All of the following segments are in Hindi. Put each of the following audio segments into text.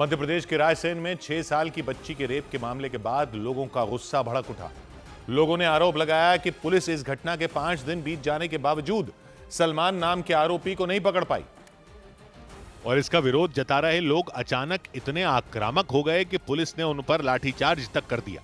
मध्य प्रदेश के रायसेन में 6 साल की बच्ची के रेप के मामले के बाद लोगों का गुस्सा भड़क उठा। लोगों ने आरोप लगाया कि पुलिस इस घटना के 5 दिन बीत जाने के बावजूद सलमान नाम के आरोपी को नहीं पकड़ पाई। और इसका विरोध जता रहे लोग अचानक इतने आक्रामक हो गए कि पुलिस ने उन पर लाठीचार्ज तक कर दिया।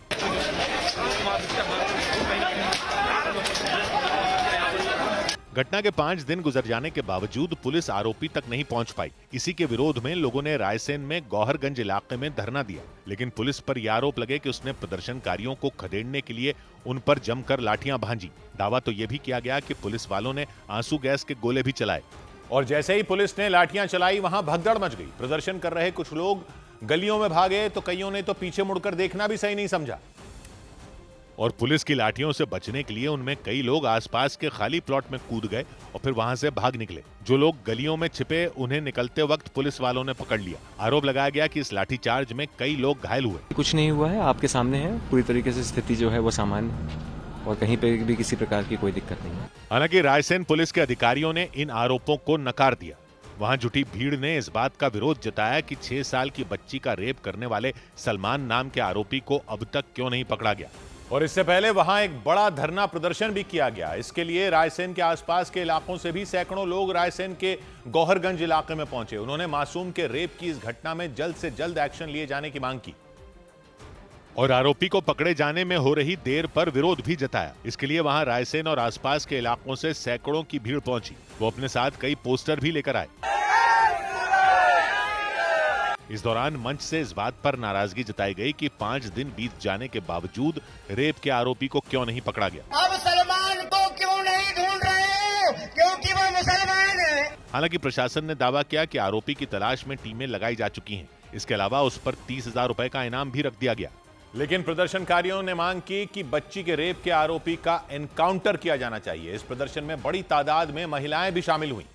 घटना के 5 दिन गुजर जाने के बावजूद पुलिस आरोपी तक नहीं पहुंच पाई। इसी के विरोध में लोगों ने रायसेन में गौहरगंज इलाके में धरना दिया, लेकिन पुलिस पर यह आरोप लगे कि उसने प्रदर्शनकारियों को खदेड़ने के लिए उन पर जमकर लाठियां भांजी। दावा तो यह भी किया गया कि पुलिस वालों ने आंसू गैस के गोले भी चलाए और जैसे ही पुलिस ने लाठियां चलाई वहां भगदड़ मच गई। प्रदर्शन कर रहे कुछ लोग गलियों में भागे तो कईयों ने तो पीछे मुड़कर देखना भी सही नहीं समझा। और पुलिस की लाठियों से बचने के लिए उनमें कई लोग आसपास के खाली प्लॉट में कूद गए और फिर वहां से भाग निकले। जो लोग गलियों में छिपे उन्हें निकलते वक्त पुलिस वालों ने पकड़ लिया। आरोप लगाया गया कि इस लाठीचार्ज में कई लोग घायल हुए। कुछ नहीं हुआ है, आपके सामने है, पूरी तरीके से स्थिति जो है वो सामान्य है और कहीं पे भी किसी प्रकार की कोई दिक्कत नहीं है। हालांकि रायसेन पुलिस के अधिकारियों ने इन आरोपों को नकार दिया। वहां जुटी भीड़ ने इस बात का विरोध जताया कि 6 साल की बच्ची का रेप करने वाले सलमान नाम के आरोपी को अब तक क्यों नहीं पकड़ा गया। और इससे पहले वहां एक बड़ा धरना प्रदर्शन भी किया गया। इसके लिए रायसेन के आसपास के इलाकों से भी सैकड़ों लोग रायसेन के गौहरगंज इलाके में पहुंचे। उन्होंने मासूम के रेप की इस घटना में जल्द से जल्द एक्शन लिए जाने की मांग की और आरोपी को पकड़े जाने में हो रही देर पर विरोध भी जताया। इसके लिए वहां रायसेन और आसपास के इलाकों से सैकड़ों की भीड़ पहुंची। वो अपने साथ कई पोस्टर भी लेकर आए। इस दौरान मंच से इस बात पर नाराजगी जताई गई कि 5 दिन बीत जाने के बावजूद रेप के आरोपी को क्यों नहीं पकड़ा गया। अब सलमान को क्यों नहीं ढूंढ रहे? क्योंकि वो मुसलमान है। हालांकि प्रशासन ने दावा किया कि आरोपी की तलाश में टीमें लगाई जा चुकी हैं। इसके अलावा उस पर 30,000 रुपए का इनाम भी रख दिया गया। लेकिन प्रदर्शनकारियों ने मांग की कि बच्ची के रेप के आरोपी का एनकाउंटर किया जाना चाहिए। इस प्रदर्शन में बड़ी तादाद में महिलाएं भी शामिल हुई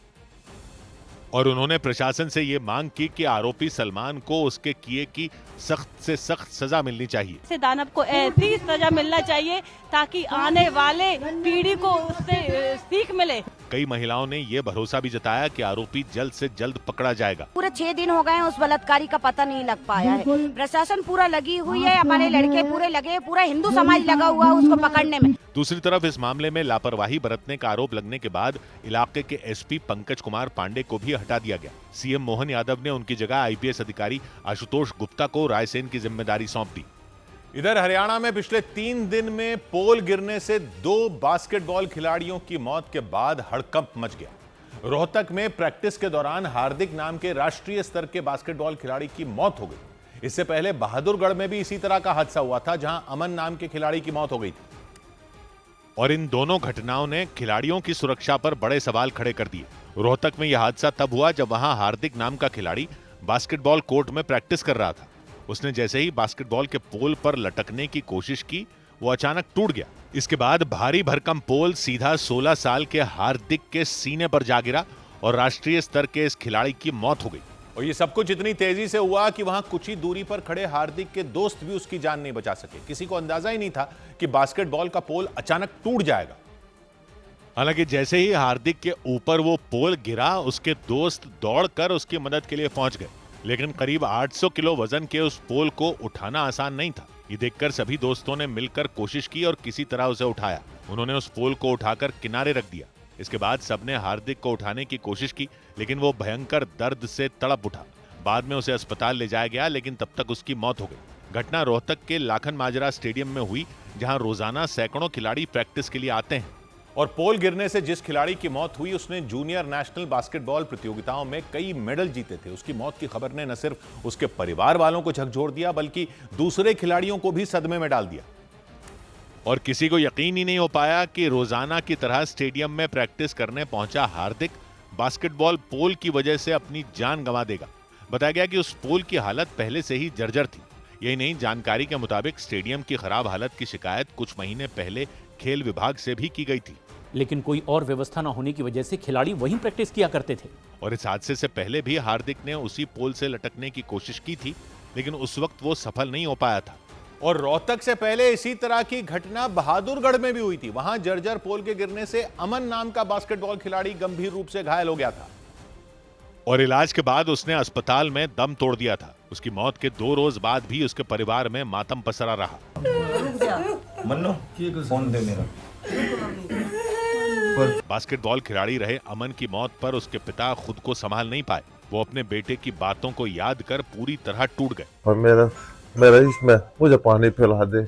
और उन्होंने प्रशासन से ये मांग की कि आरोपी सलमान को उसके किए की सख्त से सख्त सजा मिलनी चाहिए। से दानव को ऐसी सजा मिलना चाहिए ताकि आने वाले पीढ़ी को उससे सीख मिले। कई महिलाओं ने ये भरोसा भी जताया कि आरोपी जल्द से जल्द पकड़ा जाएगा। पूरे 6 दिन हो गए हैं, उस बलात्कारी का पता नहीं लग पाया है। प्रशासन पूरा लगी हुई है, हमारे लड़के पूरे लगे, पूरा हिंदू समाज लगा हुआ है उसको पकड़ने में। दूसरी तरफ इस मामले में लापरवाही बरतने का आरोप लगने के बाद इलाके के एसपी पंकज कुमार पांडे को भी हटा दिया गया। सीएम मोहन यादव ने उनकी जगह आईपीएस अधिकारी आशुतोष गुप्ता को रायसेन की जिम्मेदारी सौंप दी। इधर हरियाणा में पिछले 3 दिन में पोल गिरने से 2 बास्केटबॉल खिलाड़ियों की मौत के बाद हड़कंप मच गया। रोहतक में प्रैक्टिस के दौरान हार्दिक नाम के राष्ट्रीय स्तर के बास्केटबॉल खिलाड़ी की मौत हो गई। इससे पहले बहादुरगढ़ में भी इसी तरह का हादसा हुआ था, जहां अमन नाम के खिलाड़ी की मौत हो गई थी। और इन दोनों घटनाओं ने खिलाड़ियों की सुरक्षा पर बड़े सवाल खड़े कर दिए। रोहतक में यह हादसा तब हुआ जब वहां हार्दिक नाम का खिलाड़ी बास्केटबॉल कोर्ट में प्रैक्टिस कर रहा था। उसने जैसे ही बास्केटबॉल के पोल पर लटकने की कोशिश की, वो अचानक टूट गया। इसके बाद भारी भरकम पोल सीधा 16 साल के हार्दिक के सीने पर जा गिरा और राष्ट्रीय स्तर के इस खिलाड़ी की मौत हो गई। और ये सब कुछ इतनी तेजी से हुआ कि वहां कुछ ही दूरी पर खड़े हार्दिक के दोस्त भी उसकी जान नहीं बचा सके। किसी को अंदाजा ही नहीं था कि बास्केटबॉल का पोल अचानक टूट जाएगा। हालांकि जैसे ही हार्दिक के ऊपर वो पोल गिरा, उसके दोस्त दौड़कर उसकी मदद के लिए पहुंच गए। लेकिन करीब 800 किलो वजन के उस पोल को उठाना आसान नहीं था। ये देखकर सभी दोस्तों ने मिलकर कोशिश की और किसी तरह उसे उठाया। उन्होंने उस पोल को उठाकर किनारे रख दिया। इसके बाद सबने हार्दिक को उठाने की कोशिश की, लेकिन वो भयंकर दर्द से तड़प उठा। बाद में उसे अस्पताल ले जाया गया, लेकिन तब तक उसकी मौत हो गई। घटना रोहतक के लाखन माजरा स्टेडियम में हुई, जहां रोजाना सैकड़ों खिलाड़ी प्रैक्टिस के लिए आते हैं। और पोल गिरने से जिस खिलाड़ी की मौत हुई, उसने जूनियर नेशनल बास्केटबॉल प्रतियोगिताओं में कई मेडल जीते थे। उसकी मौत की खबर ने न सिर्फ उसके परिवार वालों को झकझोर दिया, बल्कि दूसरे खिलाड़ियों को भी सदमे में डाल दिया। और किसी को यकीन ही नहीं हो पाया कि रोजाना की तरह स्टेडियम में प्रैक्टिस करने पहुंचा हार्दिक बास्केटबॉल पोल की वजह से अपनी जान गंवा देगा। बताया गया कि उस पोल की हालत पहले से ही जर्जर थी। यही नहीं, जानकारी के मुताबिक स्टेडियम की खराब हालत की शिकायत कुछ महीने पहले खेल विभाग से भी की गई थी। लेकिन कोई और व्यवस्था न होने की वजह से खिलाड़ी वहीं प्रैक्टिस किया करते थे। और इस हादसे से पहले भी हार्दिक ने उसी पोल से लटकने की कोशिश की थी, लेकिन उस वक्त वो सफल नहीं हो पाया था। और रोहतक से पहले इसी तरह की घटना बहादुरगढ़ में भी हुई थी। वहां जर्जर पोल के गिरने से अमन नाम का बास्केटबॉल खिलाड़ी गंभीर रूप से घायल हो गया था और इलाज के बाद उसने अस्पताल में दम तोड़ दिया था। उसकी मौत के 2 रोज बाद भी उसके परिवार में मातम पसरा रहा। मन्नो फोन दे मेरा। बास्केटबॉल खिलाड़ी रहे अमन की मौत पर उसके पिता खुद को संभाल नहीं पाए। वो अपने बेटे की बातों को याद कर पूरी तरह टूट गए। और मेरा इसमें मुझे पानी पिला दे।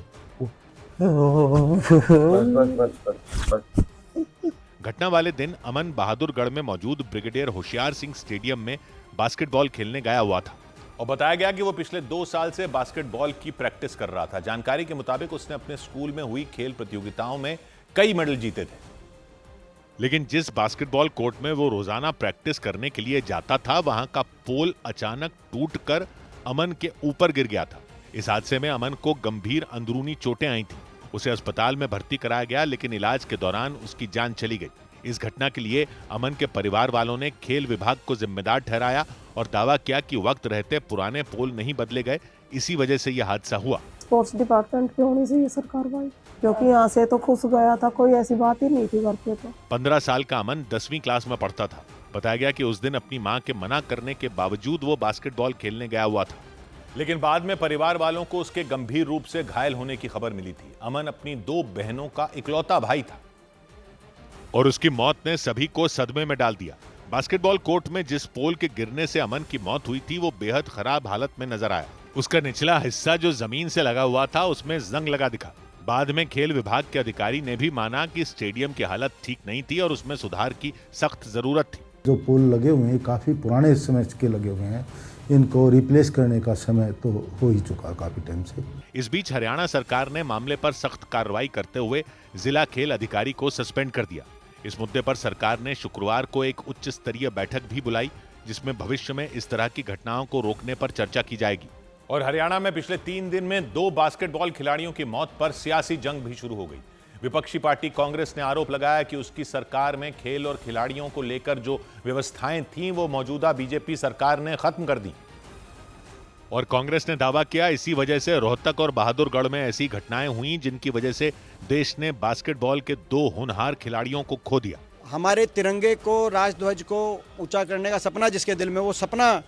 घटना वाले दिन अमन बहादुरगढ़ में मौजूद ब्रिगेडियर होशियार सिंह स्टेडियम में बास्केटबॉल खेलने गया हुआ था और बताया गया कि वो पिछले 2 साल से बास्केटबॉल की प्रैक्टिस कर रहा था। जानकारी के मुताबिक उसने अपने स्कूल में हुई खेल प्रतियोगिताओं में कई मेडल जीते थे, लेकिन जिस बास्केटबॉल कोर्ट में वो रोजाना प्रैक्टिस करने के लिए जाता था, वहां का पोल अचानक टूटकर अमन के ऊपर गिर गया था। इस हादसे में अमन को गंभीर अंदरूनी चोटें आई थी। उसे अस्पताल में भर्ती कराया गया, लेकिन इलाज के दौरान उसकी जान चली गई। इस घटना के लिए अमन के परिवार वालों ने खेल विभाग को जिम्मेदार ठहराया और दावा किया कि वक्त रहते पुराने पोल नहीं बदले गए, इसी वजह से यह हादसा हुआ। स्पोर्ट्स डिपार्टमेंट की होनी चाहिए सर कार्रवाई, क्योंकि यहाँ से तो खुश गया था, कोई ऐसी बात ही नहीं थी घर पे। तो 15 साल का अमन 10वीं क्लास में पढ़ता था। बताया गया कि उस दिन अपनी मां के मना करने के बावजूद वो बास्केटबॉल खेलने गया हुआ था, लेकिन बाद में परिवार वालों को उसके गंभीर रूप से घायल होने की खबर मिली थी। अमन अपनी 2 बहनों का इकलौता भाई था और उसकी मौत ने सभी को सदमे में डाल दिया। बास्केटबॉल कोर्ट में जिस पोल के गिरने से अमन की मौत हुई थी, वो बेहद खराब हालत में नजर आया। उसका निचला हिस्सा जो जमीन से लगा हुआ था, उसमें जंग लगा दिखा। बाद में खेल विभाग के अधिकारी ने भी माना कि स्टेडियम की हालत ठीक नहीं थी और उसमें सुधार की सख्त जरूरत थी। जो पोल लगे हुए हैं काफी पुराने समय के लगे हुए हैं, इनको रिप्लेस करने का समय तो हो ही चुका काफी टाइम से। इस बीच हरियाणा सरकार ने मामले पर सख्त कार्रवाई करते हुए जिला खेल अधिकारी को सस्पेंड कर दिया। इस मुद्दे पर सरकार ने शुक्रवार को एक उच्च स्तरीय बैठक भी बुलाई, जिसमें भविष्य में इस तरह की घटनाओं को रोकने पर चर्चा की जाएगी। और हरियाणा में पिछले 3 दिन में 2 बास्केटबॉल खिलाड़ियों की मौत पर सियासी जंग भी शुरू हो गई। विपक्षी पार्टी कांग्रेस ने आरोप लगाया कि उसकी सरकार में खेल और खिलाड़ियों को लेकर जो व्यवस्थाएं थीं, वो मौजूदा बीजेपी सरकार ने खत्म कर दी। और कांग्रेस ने दावा किया इसी वजह से रोहतक और बहादुरगढ़ में ऐसी घटनाएं हुई जिनकी वजह से देश ने बास्केटबॉल के 2 होनहार खिलाड़ियों को खो दिया। हमारे तिरंगे को, राष्ट्रध्वज को ऊंचा करने का सपना जिसके दिल में, वो सपना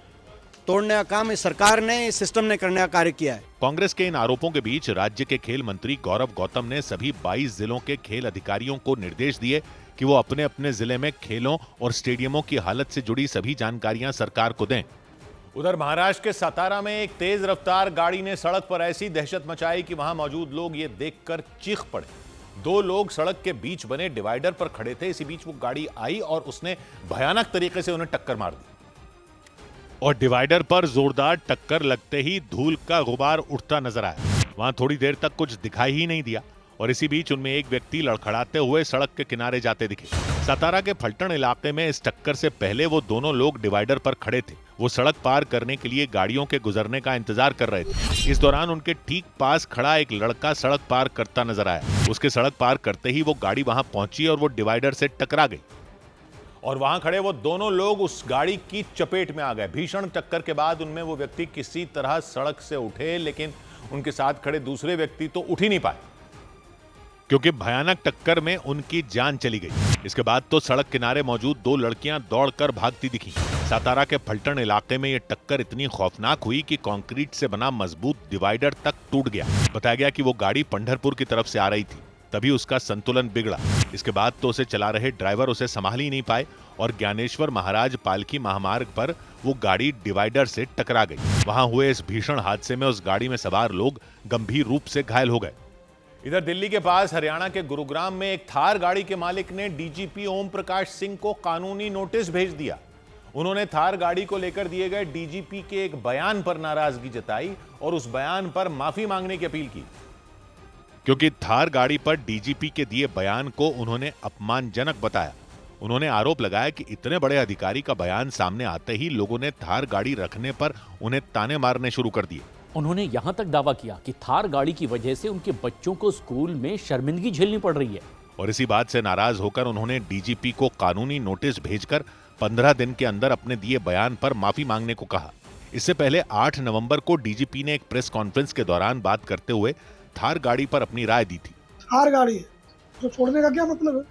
तोड़ने का काम इस सरकार ने, इस सिस्टम ने करने का कार्य किया है। कांग्रेस के इन आरोपों के बीच राज्य के खेल मंत्री गौरव गौतम ने सभी 22 जिलों के खेल अधिकारियों को निर्देश दिए कि वो अपने अपने जिले में खेलों और स्टेडियमों की हालत से जुड़ी सभी जानकारियां सरकार को दें। उधर महाराष्ट्र के सातारा में एक तेज रफ्तार गाड़ी ने सड़क पर ऐसी दहशत मचाई कि वहां मौजूद लोग ये देखकर चीख पड़े। 2 लोग सड़क के बीच बने डिवाइडर पर खड़े थे। इसी बीच वो गाड़ी आई और उसने भयानक तरीके से उन्हें टक्कर मार दी और डिवाइडर पर जोरदार टक्कर लगते ही धूल का गुबार उठता नजर आया। वहां थोड़ी देर तक कुछ दिखाई ही नहीं दिया और इसी बीच उनमें एक व्यक्ति लड़खड़ाते हुए सड़क के किनारे जाते दिखे। सातारा के फलटण इलाके में इस टक्कर से पहले वो दोनों लोग डिवाइडर पर खड़े थे। वो सड़क पार करने के लिए गाड़ियों के गुजरने का इंतजार कर रहे थे। इस दौरान उनके ठीक पास खड़ा एक लड़का सड़क पार करता नजर आया। उसके सड़क पार करते ही वो गाड़ी वहां पहुंची और वो डिवाइडर से टकरा गई और वहां खड़े वो दोनों लोग उस गाड़ी की चपेट में आ गए। भीषण टक्कर के बाद उनमें वो व्यक्ति किसी तरह सड़क से उठे, लेकिन उनके साथ खड़े दूसरे व्यक्ति तो उठ ही नहीं पाए क्योंकि भयानक टक्कर में उनकी जान चली गई। इसके बाद तो सड़क किनारे मौजूद 2 लड़कियां दौड़कर भागती दिखी। सातारा के फलटण इलाके में यह टक्कर इतनी खौफनाक हुई कि कंक्रीट से बना मजबूत डिवाइडर तक टूट गया। बताया गया कि वो गाड़ी पंढरपुर की तरफ से आ रही थी, तभी उसका संतुलन बिगड़ा। इसके बाद तो उसे चला रहे ड्राइवर उसे संभाल ही नहीं पाए और ज्ञानेश्वर महाराज पालकी महामार्ग पर वो गाड़ी डिवाइडर से टकरा गई। वहां हुए इस भीषण हादसे में उस गाड़ी में सवार लोग गंभीर रूप से घायल हो गए। इधर दिल्ली के पास हरियाणा के गुरुग्राम में एक थार गाड़ी के मालिक ने डीजीपी ओम प्रकाश सिंह को कानूनी नोटिस भेज दिया। उन्होंने थार गाड़ी को लेकर दिए गए डीजीपी के एक बयान पर नाराजगी जताई और उस बयान पर माफी मांगने की अपील की, क्योंकि थार गाड़ी पर डीजीपी के दिए बयान को उन्होंने अपमानजनक बताया। उन्होंने आरोप लगाया कि इतने बड़े अधिकारी का बयान सामने आते ही लोगों ने थार गाड़ी रखने पर उन्हें ताने मारने शुरू कर दिए। उन्होंने यहां तक दावा किया कि थार गाड़ी की वजह से उनके बच्चों को स्कूल में शर्मिंदगी झेलनी पड़ रही है और इसी बात से नाराज होकर उन्होंने डीजीपी को कानूनी नोटिस भेजकर 15 दिन के अंदर अपने दिए बयान पर माफी मांगने को कहा। इससे पहले 8 नवंबर को डीजीपी ने एक प्रेस कॉन्फ्रेंस के दौरान बात करते हुए थार गाड़ी पर अपनी राय दी थी। थार गाड़ी है तो छोड़ने का क्या मतलब है?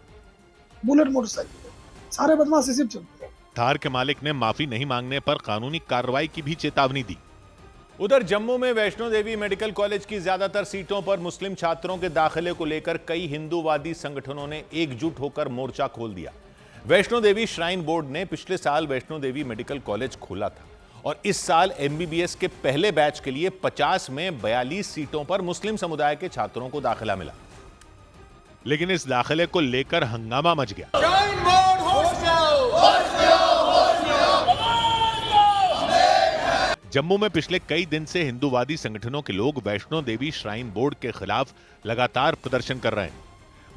बुलेट मोटरसाइकिल सारे बदमाश इसी पे चलते हैं। थार के मालिक ने माफी नहीं मांगने पर कानूनी कार्रवाई की भी चेतावनी दी। उधर जम्मू में वैष्णो देवी मेडिकल कॉलेज की ज्यादातर सीटों पर मुस्लिम छात्रों के दाखिले को लेकर कई हिंदूवादी संगठनों ने एकजुट होकर मोर्चा खोल दिया। वैष्णो देवी श्राइन बोर्ड ने पिछले साल वैष्णो देवी मेडिकल कॉलेज खोला था और इस साल एमबीबीएस के पहले बैच के लिए 50 में 42 सीटों पर मुस्लिम समुदाय के छात्रों को दाखिला मिला, लेकिन इस दाखिले को लेकर हंगामा मच गया। जम्मू में पिछले कई दिन से हिंदूवादी संगठनों के लोग वैष्णो देवी श्राइन बोर्ड के खिलाफ लगातार प्रदर्शन कर रहे हैं।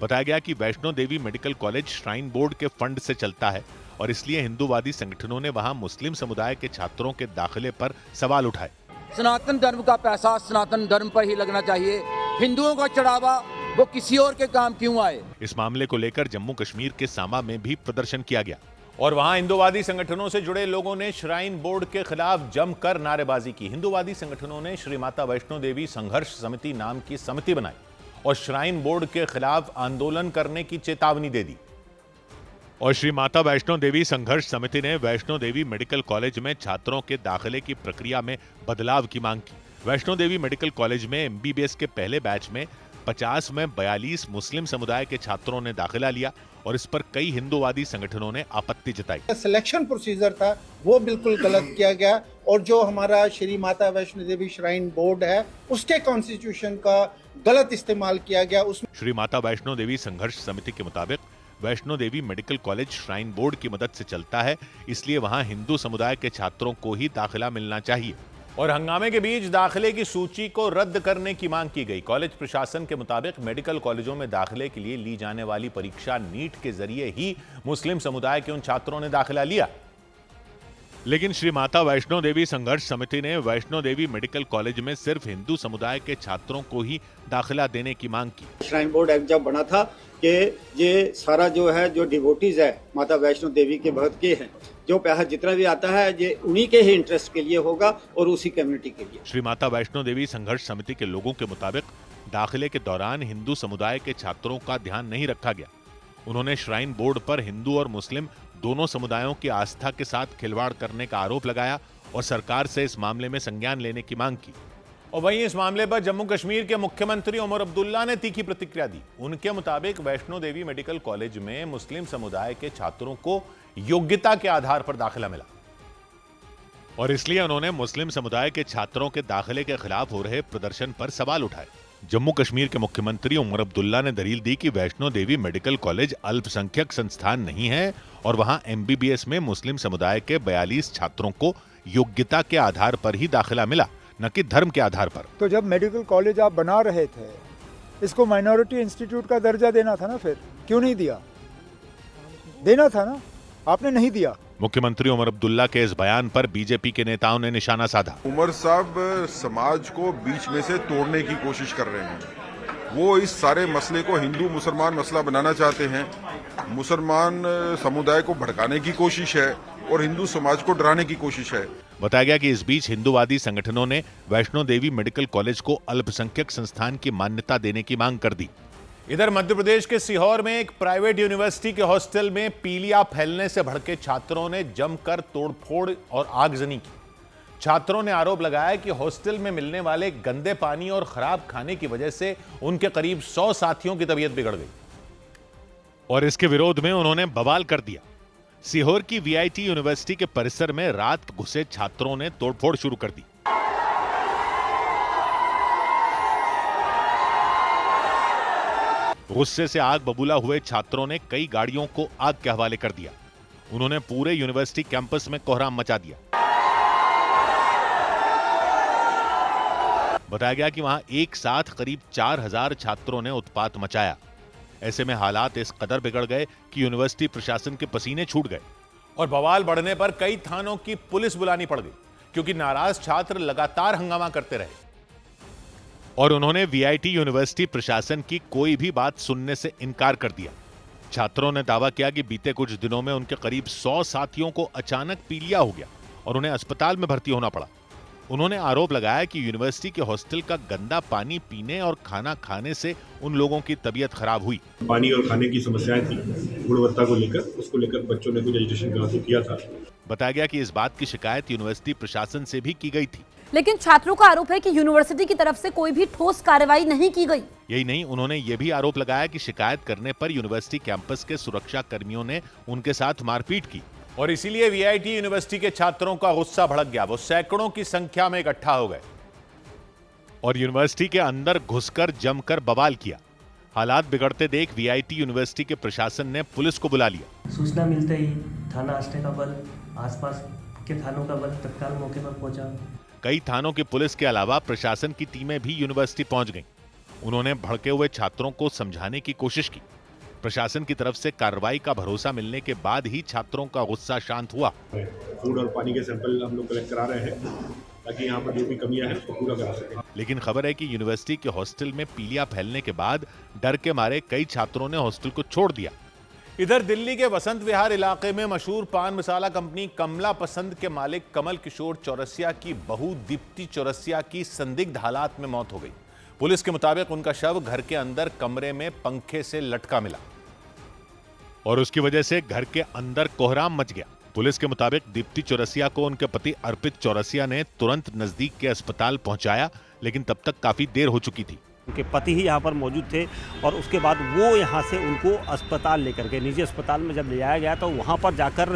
बताया गया कि Vaishno Devi medical college shrine board के फंड से चलता है और इसलिए हिंदूवादी संगठनों ने वहां मुस्लिम समुदाय के छात्रों के दाखिले पर सवाल उठाए। सनातन धर्म का पैसा सनातन धर्म पर ही लगना चाहिए, हिंदुओं का चढ़ावा वो किसी और के काम क्यों आए। इस मामले को लेकर जम्मू कश्मीर के सामा में भी प्रदर्शन किया गया और वहां हिंदूवादी संगठनों से जुड़े लोगों ने श्राइन बोर्ड के खिलाफ जमकर नारेबाजी की। हिंदूवादी संगठनों ने श्री माता वैष्णो देवी संघर्ष समिति नाम की समिति बनाई और श्राइन बोर्ड के खिलाफ आंदोलन करने की चेतावनी दे दी। और श्री माता वैष्णो देवी संघर्ष समिति ने वैष्णो देवी मेडिकल कॉलेज में छात्रों के दाखिले की प्रक्रिया में बदलाव की मांग की। वैष्णो देवी मेडिकल कॉलेज में एमबीबीएस के पहले बैच में 50 में 42 मुस्लिम समुदाय के छात्रों ने दाखिला लिया और इस पर कई हिंदूवादी संगठनों ने आपत्ति जताई। सिलेक्शन प्रोसीजर था वो बिल्कुल गलत किया गया और जो हमारा श्री माता वैष्णो देवी श्राइन बोर्ड है उसके कॉन्स्टिट्यूशन का गलत इस्तेमाल किया गया। उसमें श्री माता वैष्णो देवी संघर्ष समिति के मुताबिक Vaishno Devi medical college shrine board की मदद से चलता है, इसलिए वहां हिंदू समुदाय के छात्रों को ही दाखिला मिलना चाहिए। और हंगामे के बीच दाखिले की सूची को रद्द करने की मांग की गई। कॉलेज प्रशासन के मुताबिक मेडिकल कॉलेजों में दाखिले के लिए ली जाने वाली परीक्षा नीट के जरिए ही मुस्लिम समुदाय के उन छात्रों ने दाखिला लिया, लेकिन श्री माता वैष्णो देवी संघर्ष समिति ने वैष्णो देवी मेडिकल कॉलेज में सिर्फ हिंदू समुदाय के छात्रों को ही दाखिला देने की मांग की। श्राइन बोर्ड एक्ट जब बना था कि ये सारा जो है जो डिवोटीज है माता वैष्णो देवी के भक्त के हैं, जो पैसा जितना भी आता है ये उन्हीं के ही इंटरेस्ट के लिए होगा और उसी कम्युनिटी के लिए। श्री माता वैष्णो देवी संघर्ष समिति के लोगों के मुताबिक दाखिले के दौरान हिंदू समुदाय के छात्रों का ध्यान नहीं रखा गया। उन्होंने श्राइन बोर्ड पर हिंदू और मुस्लिम दोनों समुदायों की आस्था के साथ खिलवाड़ करने का आरोप लगाया और सरकार से इस मामले में संज्ञान लेने की मांग की। और वहीं इस मामले पर जम्मू कश्मीर के मुख्यमंत्री उमर अब्दुल्ला ने तीखी प्रतिक्रिया दी। उनके मुताबिक वैष्णो देवी मेडिकल कॉलेज में मुस्लिम समुदाय के छात्रों को योग्यता के आधार पर दाखिला मिला और इसलिए उन्होंने मुस्लिम समुदाय के छात्रों के दाखिले के खिलाफ हो रहे प्रदर्शन पर सवाल उठाए। जम्मू कश्मीर के मुख्यमंत्री उमर अब्दुल्ला ने दलील दी कि वैष्णो देवी मेडिकल कॉलेज अल्पसंख्यक संस्थान नहीं है और वहां एमबीबीएस में मुस्लिम समुदाय के 42 छात्रों को योग्यता के आधार पर ही दाखिला मिला, न कि धर्म के आधार पर। तो जब मेडिकल कॉलेज आप बना रहे थे इसको माइनॉरिटी इंस्टीट्यूट का दर्जा देना था ना, फिर क्यों नहीं दिया? देना था ना, आपने नहीं दिया। मुख्यमंत्री उमर अब्दुल्ला के इस बयान पर बीजेपी के नेताओं ने निशाना साधा। उमर साहब समाज को बीच में से तोड़ने की कोशिश कर रहे हैं। वो इस सारे मसले को हिंदू मुसलमान मसला बनाना चाहते हैं। मुसलमान समुदाय को भड़काने की कोशिश है और हिंदू समाज को डराने की कोशिश है। बताया गया कि इस बीच हिंदूवादी संगठनों ने वैष्णो देवी मेडिकल कॉलेज को अल्पसंख्यक संस्थान की मान्यता देने की मांग कर दी। इधर मध्य प्रदेश के सीहोर में एक प्राइवेट यूनिवर्सिटी के हॉस्टल में पीलिया फैलने से भड़के छात्रों ने जमकर तोड़फोड़ और आगजनी की। छात्रों ने आरोप लगाया कि हॉस्टल में मिलने वाले गंदे पानी और खराब खाने की वजह से उनके करीब 100 साथियों की तबीयत बिगड़ गई और इसके विरोध में उन्होंने बवाल कर दिया। सीहोर की वीआईटी यूनिवर्सिटी के परिसर में रात घुसे छात्रों ने तोड़फोड़ शुरू कर दी। गुस्से से आग बबूला हुए छात्रों ने कई गाड़ियों को आग के हवाले कर दिया। उन्होंने पूरे यूनिवर्सिटी कैंपस में कोहराम मचा दिया। बताया गया कि वहां एक साथ करीब 4000 छात्रों ने उत्पात मचाया। ऐसे में हालात इस कदर बिगड़ गए कि यूनिवर्सिटी प्रशासन के पसीने छूट गए और बवाल बढ़ने पर कई थानों की पुलिस बुलानी पड़ गई, क्योंकि नाराज छात्र लगातार हंगामा करते रहे और उन्होंने वीआईटी यूनिवर्सिटी प्रशासन की कोई भी बात सुनने से इनकार कर दिया। छात्रों ने दावा किया कि बीते कुछ दिनों में उनके करीब 100 साथियों को अचानक पीलिया हो गया और उन्हें अस्पताल में भर्ती होना पड़ा। उन्होंने आरोप लगाया कि यूनिवर्सिटी के हॉस्टल का गंदा पानी पीने और खाना खाने से उन लोगों की तबीयत खराब हुई। पानी और खाने की समस्याएं थी, गुणवत्ता को लेकर, उसको लेकर बच्चों ने कुछ एजुकेशन क्लास किया था। बताया गया कि इस बात की शिकायत यूनिवर्सिटी प्रशासन से भी की गई थी। लेकिन छात्रों का आरोप है कि यूनिवर्सिटी की तरफ से कोई भी ठोस कार्रवाई नहीं की गई। यही नहीं, उन्होंने ये भी आरोप लगाया कि शिकायत करने पर यूनिवर्सिटी कैंपस के सुरक्षा कर्मियों ने उनके साथ मारपीट की और इसीलिए वीआईटी यूनिवर्सिटी के छात्रों का गुस्सा भड़क गया। वो सैकड़ों की संख्या में इकट्ठा हो गए और यूनिवर्सिटी के अंदर घुसकर जमकर बवाल किया। हालात बिगड़ते देख वीआईटी यूनिवर्सिटी के प्रशासन ने पुलिस को बुला लिया। सूचना मिलते ही थाना आष्टे का बल, आसपास के थानों का बल तत्काल मौके पर पहुंचा। कई थानों की पुलिस के अलावा प्रशासन की टीमें भी यूनिवर्सिटी पहुंच गईं। उन्होंने भड़के हुए छात्रों को समझाने की कोशिश की। प्रशासन की तरफ से कार्रवाई का भरोसा मिलने के बाद ही छात्रों का गुस्सा शांत हुआ। फूड और पानी के सैंपल हम लोग कलेक्ट करा रहे हैं ताकि यहाँ पर जो भी कमियां हैं उसको पूरा करा सकें। लेकिन खबर है कि यूनिवर्सिटी के हॉस्टल में पीलिया फैलने के बाद डर के मारे कई छात्रों ने हॉस्टल को छोड़ दिया। इधर दिल्ली के वसंत विहार इलाके में मशहूर पान मसाला कंपनी कमला पसंद के मालिक कमल किशोर चौरसिया की बहू दीप्ति चौरसिया की संदिग्ध हालात में मौत हो गई। पुलिस के मुताबिक उनका शव घर के अंदर कमरे में पंखे से लटका मिला और उसकी वजह से घर के अंदर कोहराम मच गया। पुलिस के मुताबिक दीप्ति चौरसिया को उनके पति अर्पित चौरसिया ने तुरंत नजदीक के अस्पताल पहुंचाया, लेकिन तब तक काफी देर हो चुकी थी। उनके पति ही यहाँ पर मौजूद थे और उसके बाद वो यहाँ से उनको अस्पताल लेकर के निजी अस्पताल में जब ले जाया गया तो वहाँ पर जाकर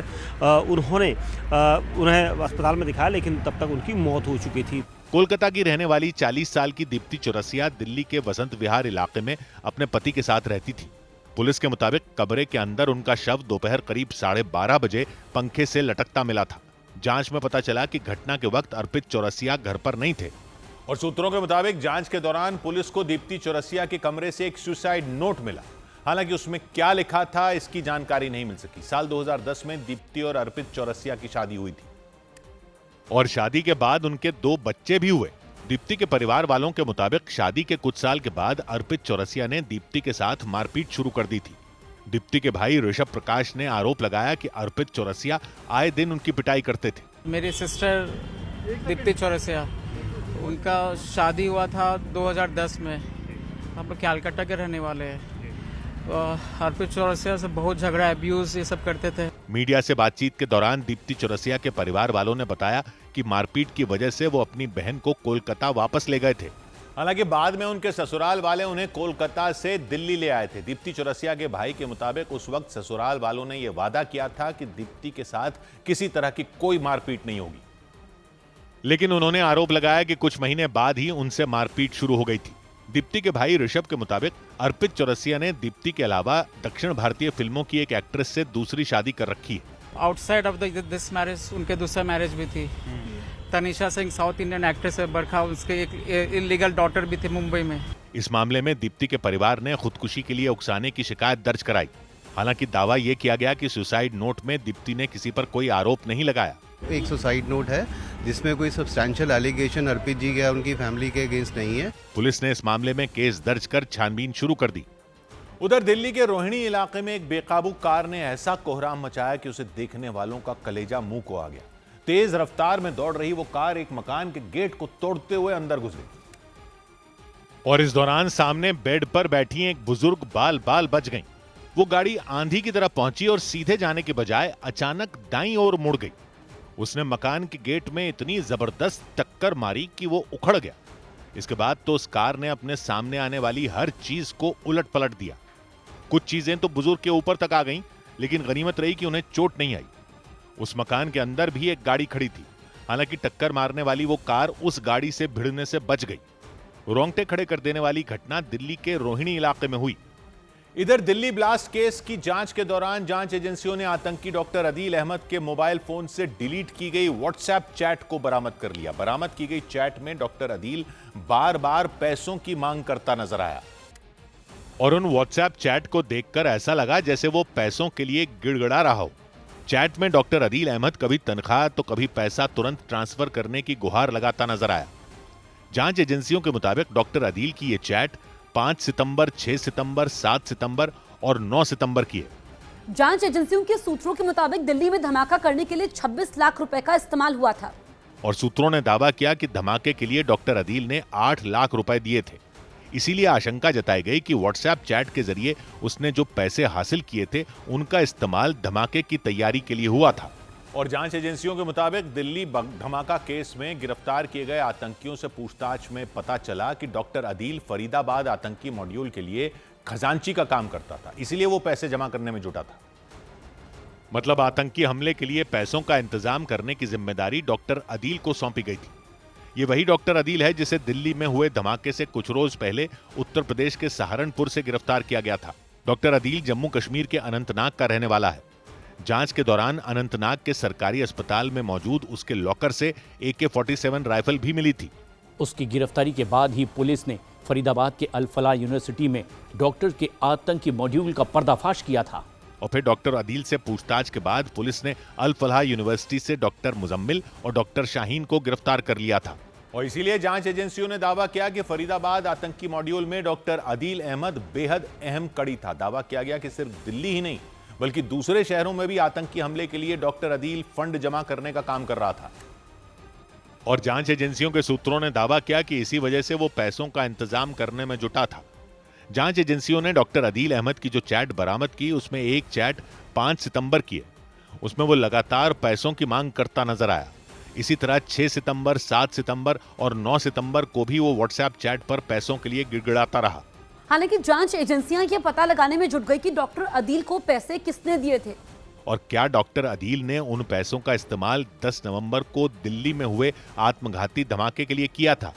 उन्हें अस्पताल में दिखाया, लेकिन तब तक उनकी मौत हो चुकी थी। कोलकाता की रहने वाली 40 साल की दीप्ति चौरसिया दिल्ली के वसंत विहार इलाके में अपने पति के साथ रहती थी। पुलिस के मुताबिक कमरे के अंदर उनका शव दोपहर करीब 12:30 बजे पंखे से लटकता मिला था। जांच में पता चला कि घटना के वक्त अर्पित चौरसिया घर पर नहीं थे और सूत्रों के मुताबिक जांच के दौरान पुलिस को दीप्ति चौरसिया के कमरे से एक सुसाइड नोट मिला। हालांकि उसमें क्या लिखा था इसकी जानकारी नहीं मिल सकी। साल 2010 में दीप्ति और अर्पित चौरसिया की शादी हुई थी और शादी के बाद उनके 2 बच्चे भी हुए। दीप्ति के परिवार वालों के मुताबिक शादी के कुछ साल के बाद अर्पित चौरसिया ने दीप्ति के साथ मारपीट शुरू कर दी थी। दीप्ति के भाई ऋषभ प्रकाश ने आरोप लगाया कि अर्पित चौरसिया आए दिन उनकी पिटाई करते थे। मेरी सिस्टर दीप्ति चौरसिया, उनका शादी हुआ था 2010 में। हम लोग कैलकाटा के रहने वाले हैं। अर्पित चौरसिया से बहुत झगड़ा, अब्यूज ये सब करते थे। मीडिया से बातचीत के दौरान दीप्ति चौरसिया के परिवार वालों ने बताया कि मारपीट की वजह से वो अपनी बहन को कोलकाता वापस ले गए थे। हालांकि बाद में उनके ससुराल वाले उन्हें कोलकाता से दिल्ली ले आए थे। दीप्ति चौरसिया के भाई के मुताबिक उस वक्त ससुराल वालों ने यह वादा किया था कि दीप्ति के साथ किसी तरह की कोई मारपीट नहीं होगी, लेकिन उन्होंने आरोप लगाया कि कुछ महीने बाद ही उनसे मारपीट शुरू हो गई थी। दीप्ति के भाई ऋषभ के मुताबिक अर्पित चौरसिया ने दीप्ति के अलावा दक्षिण भारतीय फिल्मों की एक एक्ट्रेस से दूसरी शादी कर रखी है। आउटसाइड ऑफ दिस मैरिज उनके दूसरा मैरिज भी थी। Tanisha Singh south Indian actress है, बरखा उसके एक इलीगल डॉटर भी थी मुंबई में। इस मामले में दीप्ति के परिवार ने खुदकुशी के लिए उकसाने की शिकायत दर्ज कराई। हालांकि दावा यह किया गया कि सुसाइड नोट में दीप्ति ने किसी पर कोई आरोप नहीं लगाया। एक सुसाइड नोट है जिसमें कोई सब्सटैंशियल एलिगेशन अर्पित जी या उनकी फैमिली के अगेंस्ट नहीं है। पुलिस ने इस मामले में केस दर्ज कर छानबीन शुरू कर दी। उधर दिल्ली के रोहिणी इलाके में एक बेकाबू कार ने ऐसा कोहराम मचाया कि उसे देखने वालों का कलेजा मुंह को आ गया। तेज रफ्तार में दौड़ रही वो कार एक मकान के गेट को तोड़ते हुए अंदर घुस गई और इस दौरान सामने बेड पर बैठी एक बुजुर्ग बाल बाल बच गईं। वो गाड़ी आंधी की तरफ पहुंची और सीधे जाने के बजाय अचानक दाईं ओर मुड़ गई। उसने मकान के गेट में इतनी जबरदस्त टक्कर मारी कि वो उखड़ गया। इसके बाद तो उस कार ने अपने सामने आने वाली हर चीज को उलट पलट दिया। कुछ चीजें तो बुजुर्ग के ऊपर तक आ गईं, लेकिन गनीमत रही कि उन्हें चोट नहीं आई। उस मकान के अंदर भी एक गाड़ी खड़ी थी। हालांकि टक्कर मारने वाली वो कार उस गाड़ी से भिड़ने से बच गई। रोंगटे खड़े कर देने वाली घटना दिल्ली के रोहिणी इलाके में हुई। इधर दिल्ली ब्लास्ट केस की जांच के दौरान जांच एजेंसियों ने आतंकी डॉक्टर अदील अहमद के मोबाइल फोन से डिलीट की गई व्हाट्सएप चैट को बरामद कर लिया। बरामद की गई चैट में डॉक्टर अदील बार बार पैसों की मांग करता नजर आया और उन व्हाट्सएप चैट को देखकर ऐसा लगा जैसे वो पैसों के लिए गिड़गिड़ा रहा हो। चैट में डॉक्टर अदील अहमद कभी तनख्वाह तो कभी पैसा तुरंत ट्रांसफर करने की गुहार लगाता नजर आया। जांच एजेंसियों के मुताबिक डॉक्टर अदील की ये चैट 5 सितंबर, 6 सितंबर, 7 सितंबर और 9 सितंबर की है। जांच एजेंसियों के सूत्रों के मुताबिक दिल्ली में धमाका करने के लिए 26 लाख रुपए का इस्तेमाल हुआ था और सूत्रों ने दावा किया कि धमाके के लिए डॉक्टर अदील ने 8 लाख रुपए दिए थे। इसीलिए आशंका जताई गई कि व्हाट्सएप चैट के जरिए उसने जो पैसे हासिल किए थे उनका इस्तेमाल धमाके की तैयारी के लिए हुआ था। और जांच एजेंसियों के मुताबिक दिल्ली धमाका केस में गिरफ्तार किए गए आतंकियों से पूछताछ में पता चला कि डॉक्टर अदील फरीदाबाद आतंकी मॉड्यूल के लिए खजांची का काम करता था, इसीलिए वो पैसे जमा करने में जुटा था। मतलब आतंकी हमले के लिए पैसों का इंतजाम करने की जिम्मेदारी डॉक्टर अदील को सौंपी गई थी। ये वही डॉक्टर अदील है जिसे दिल्ली में हुए धमाके से कुछ रोज पहले उत्तर प्रदेश के सहारनपुर से गिरफ्तार किया गया था। डॉक्टर अदील जम्मू कश्मीर के अनंतनाग का रहने वाला है। जांच के दौरान अनंतनाग के सरकारी अस्पताल में मौजूद उसके लॉकर से AK-47 राइफल भी मिली थी। उसकी गिरफ्तारी के बाद ही पुलिस ने फरीदाबाद के अल फलाह यूनिवर्सिटी में डॉक्टर के आतंकी मॉड्यूल का पर्दाफाश किया था। और फिर डॉक्टर अदील से पूछताछ के बाद पुलिस ने अल फलाह यूनिवर्सिटी से डॉक्टर मुजम्मिल और डॉक्टर शाहीन को गिरफ्तार कर लिया था। और इसीलिए जांच एजेंसियों ने दावा किया कि फरीदाबाद आतंकी मॉड्यूल में डॉक्टर अदील अहमद बेहद अहम कड़ी था। दावा किया गया कि सिर्फ दिल्ली ही नहीं बल्कि दूसरे शहरों में भी आतंकी हमले के लिए डॉक्टर अदील फंड जमा करने का काम कर रहा था। और जांच एजेंसियों के सूत्रों ने दावा किया कि इसी वजह से वो पैसों का इंतजाम करने में जुटा था। जांच एजेंसियों ने डॉक्टर अदील अहमद की जो चैट बरामद की, उसमें एक चैट 5 सितंबर की है। उसमें वो लगातार पैसों की मांग करता नजर आया। इसी तरह 6 सितंबर, 7 सितंबर और 9 सितंबर को भी वो व्हाट्सएप चैट पर पैसों के लिए गिड़गिड़ाता रहा। हालांकि जांच एजेंसियां ये पता लगाने में जुट गई कि डॉक्टर अदील को पैसे किसने दिए थे और क्या डॉक्टर अदील ने उन पैसों का इस्तेमाल 10 नवंबर को दिल्ली में हुए आत्मघाती धमाके के लिए किया था।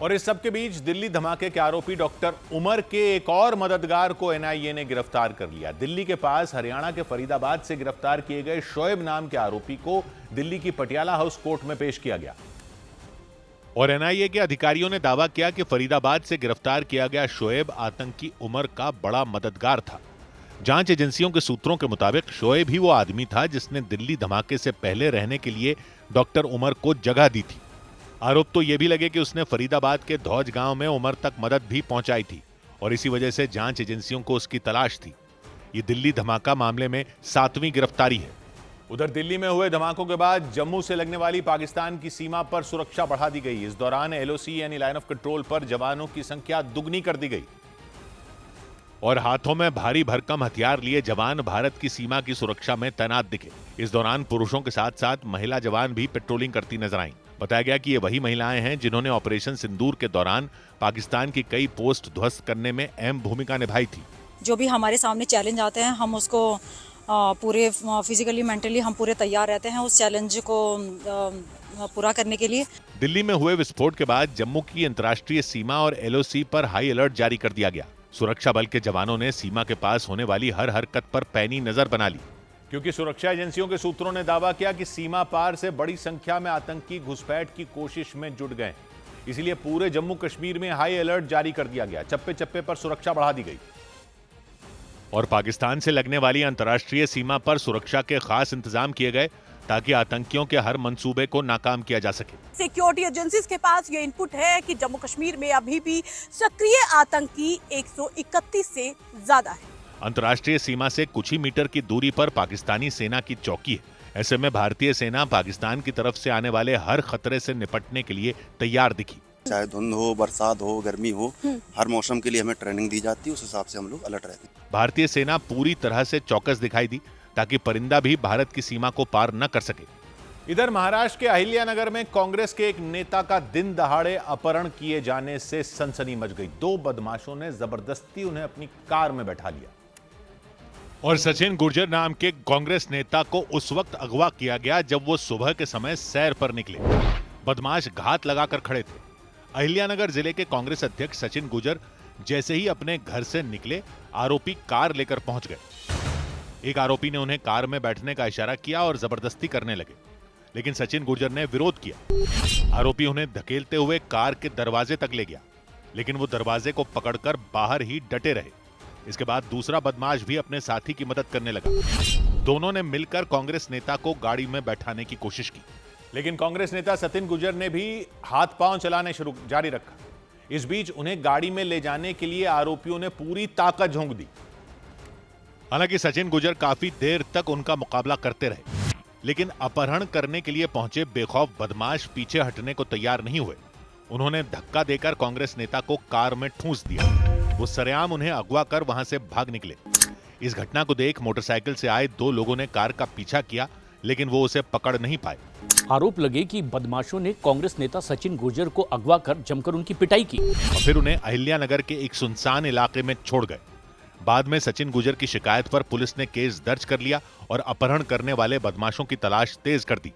और इस सब के बीच दिल्ली धमाके के आरोपी डॉक्टर उमर के एक और मददगार को NIA ने गिरफ्तार कर लिया। दिल्ली के पास हरियाणा के फरीदाबाद से गिरफ्तार किए गए शोएब नाम के आरोपी को दिल्ली की पटियाला हाउस कोर्ट में पेश किया गया। और NIA के अधिकारियों ने दावा किया कि फरीदाबाद से गिरफ्तार किया गया शोएब आतंकी उमर का बड़ा मददगार था। जांच एजेंसियों के सूत्रों के मुताबिक शोएब ही वो आदमी था जिसने दिल्ली धमाके से पहले रहने के लिए डॉक्टर उमर को जगह दी थी। आरोप तो ये भी लगे कि उसने फरीदाबाद के धौज गांव में उमर तक मदद भी पहुंचाई थी और इसी वजह से जांच एजेंसियों को उसकी तलाश थी। ये दिल्ली धमाका मामले में 7वीं गिरफ्तारी है। उधर दिल्ली में हुए धमाकों के बाद जम्मू से लगने वाली पाकिस्तान की सीमा पर सुरक्षा बढ़ा दी गई। इस दौरान LOC यानी लाइन ऑफ कंट्रोल पर जवानों की संख्या दुगनी कर दी गई और हाथों में भारी भरकम हथियार लिए जवान भारत की सीमा की सुरक्षा में तैनात दिखे। इस दौरान पुरुषों के साथ साथ महिला जवान भी पेट्रोलिंग करती नजर आईं। बताया गया कि ये वही महिलाएं हैं जिन्होंने ऑपरेशन सिंदूर के दौरान पाकिस्तान की कई पोस्ट ध्वस्त करने में अहम भूमिका निभाई थी। जो भी हमारे सामने चैलेंज आते हैं हम उसको पूरे फिजिकली मेंटली हम पूरे तैयार रहते हैं उस चैलेंज को पूरा करने के लिए। दिल्ली में हुए विस्फोट के बाद जम्मू की अंतर्राष्ट्रीय सीमा और LOC पर हाई अलर्ट जारी कर दिया गया। सुरक्षा बल के जवानों ने सीमा के पास होने वाली हर हरकत पर पैनी नजर बना ली, क्योंकि सुरक्षा एजेंसियों के सूत्रों ने दावा किया कि सीमा पार से बड़ी संख्या में आतंकी घुसपैठ की कोशिश में जुट गए। इसलिए पूरे जम्मू कश्मीर में हाई अलर्ट जारी कर दिया गया। चप्पे चप्पे पर सुरक्षा बढ़ा दी गई और पाकिस्तान से लगने वाली अंतर्राष्ट्रीय सीमा पर सुरक्षा के खास इंतजाम किए गए ताकि आतंकियों के हर मंसूबे को नाकाम किया जा सके। सिक्योरिटी एजेंसीज के पास ये इनपुट है कि जम्मू कश्मीर में अभी भी सक्रिय आतंकी 131 से ज्यादा है। अंतर्राष्ट्रीय सीमा से कुछ ही मीटर की दूरी पर पाकिस्तानी सेना की चौकी है। ऐसे में भारतीय सेना पाकिस्तान की तरफ से आने वाले हर खतरे से निपटने के लिए तैयार दिखी। चाहे धुंध हो, बरसात हो, गर्मी हो, हर मौसम के लिए हमें ट्रेनिंग दी जाती है। उस हिसाब से हम लोग अलर्ट रहते हैं। भारतीय सेना पूरी तरह से चौकस दिखाई दी ताकि परिंदा भी भारत की सीमा को पार न कर सके। इधर महाराष्ट्र के अहिल्यानगर में कांग्रेस के एक नेता का दिन दहाड़े अपहरण किए जाने से सनसनी मच गई। 2 बदमाशों ने जबरदस्ती उन्हें अपनी कार में बैठा लिया और सचिन गुर्जर नाम के कांग्रेस नेता को उस वक्त अगवा किया गया जब वो सुबह के समय सैर पर निकले। बदमाश घात लगाकर खड़े थे। अहिल्यानगर जिले के कांग्रेस अध्यक्ष सचिन गुर्जर जैसे ही अपने घर से निकले, आरोपी कार लेकर पहुंच गए। एक आरोपी ने उन्हें कार में बैठने का इशारा किया और जबरदस्ती करने लगे, लेकिन सचिन गुर्जर ने विरोध किया। आरोपी उन्हें धकेलते हुए कार के दरवाजे तक ले गया, लेकिन वो दरवाजे को पकड़कर बाहर ही डटे रहे। इसके बाद दूसरा बदमाश भी अपने साथी की मदद करने लगा। दोनों ने मिलकर कांग्रेस नेता को गाड़ी में बैठाने की कोशिश की, लेकिन कांग्रेस नेता सचिन गुर्जर ने भी हाथ पांव चलाने जारी रखा। इस बीच उन्हें गाड़ी में ले जाने के लिए आरोपियों ने पूरी ताकत झोंक दी। हालांकि सचिन गुर्जर काफी देर तक उनका मुकाबला करते रहे, लेकिन अपहरण करने के लिए पहुंचे बेखौफ बदमाश पीछे हटने को तैयार नहीं हुए। उन्होंने धक्का देकर कांग्रेस नेता को कार में ठूंस दिया। वो सरेआम उन्हें अगवा कर वहां से भाग निकले। इस घटना को देख मोटरसाइकिल से आए 2 लोगों ने कार का पीछा किया, लेकिन वो उसे पकड़ नहीं पाए। आरोप लगे कि बदमाशों ने कांग्रेस नेता सचिन गुर्जर को अगवा कर जमकर उनकी पिटाई की और फिर उन्हें अहिल्यानगर के एक सुनसान इलाके में छोड़ गए। बाद में सचिन गुर्जर की शिकायत पर पुलिस ने केस दर्ज कर लिया और अपहरण करने वाले बदमाशों की तलाश तेज कर दी।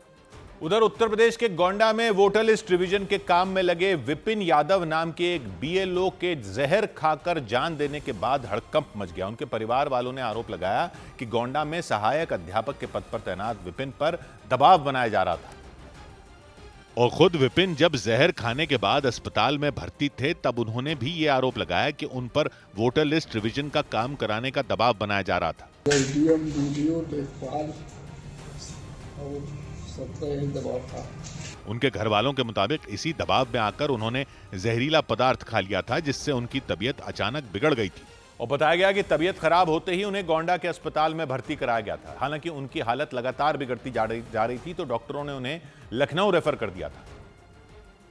उधर उत्तर प्रदेश के गोंडा में वोटर लिस्ट रिवीजन के काम में लगे विपिन यादव नाम के एक बीएलओ के जहर खाकर जान देने के बाद हड़कंप मच गया। उनके परिवार वालों ने आरोप लगाया कि गोंडा में सहायक अध्यापक के पद पर तैनात विपिन पर दबाव बनाया जा रहा था और खुद विपिन जब जहर खाने के बाद अस्पताल में भर्ती थे तब उन्होंने भी ये आरोप लगाया कि उन पर वोटर लिस्ट रिवीजन का काम कराने का दबाव बनाया जा रहा था। दबाव था। उनके घर वालों के मुताबिक इसी दबाव में आकर उन्होंने जहरीला पदार्थ खा लिया था, जिससे उनकी तबीयत अचानक बिगड़ गई थी और बताया गया कि तबीयत खराब होते ही उन्हें गोंडा के अस्पताल में भर्ती कराया गया था। हालांकि उनकी हालत लगातार बिगड़ती जा रही थी तो डॉक्टरों ने उन्हें लखनऊ रेफर कर दिया था,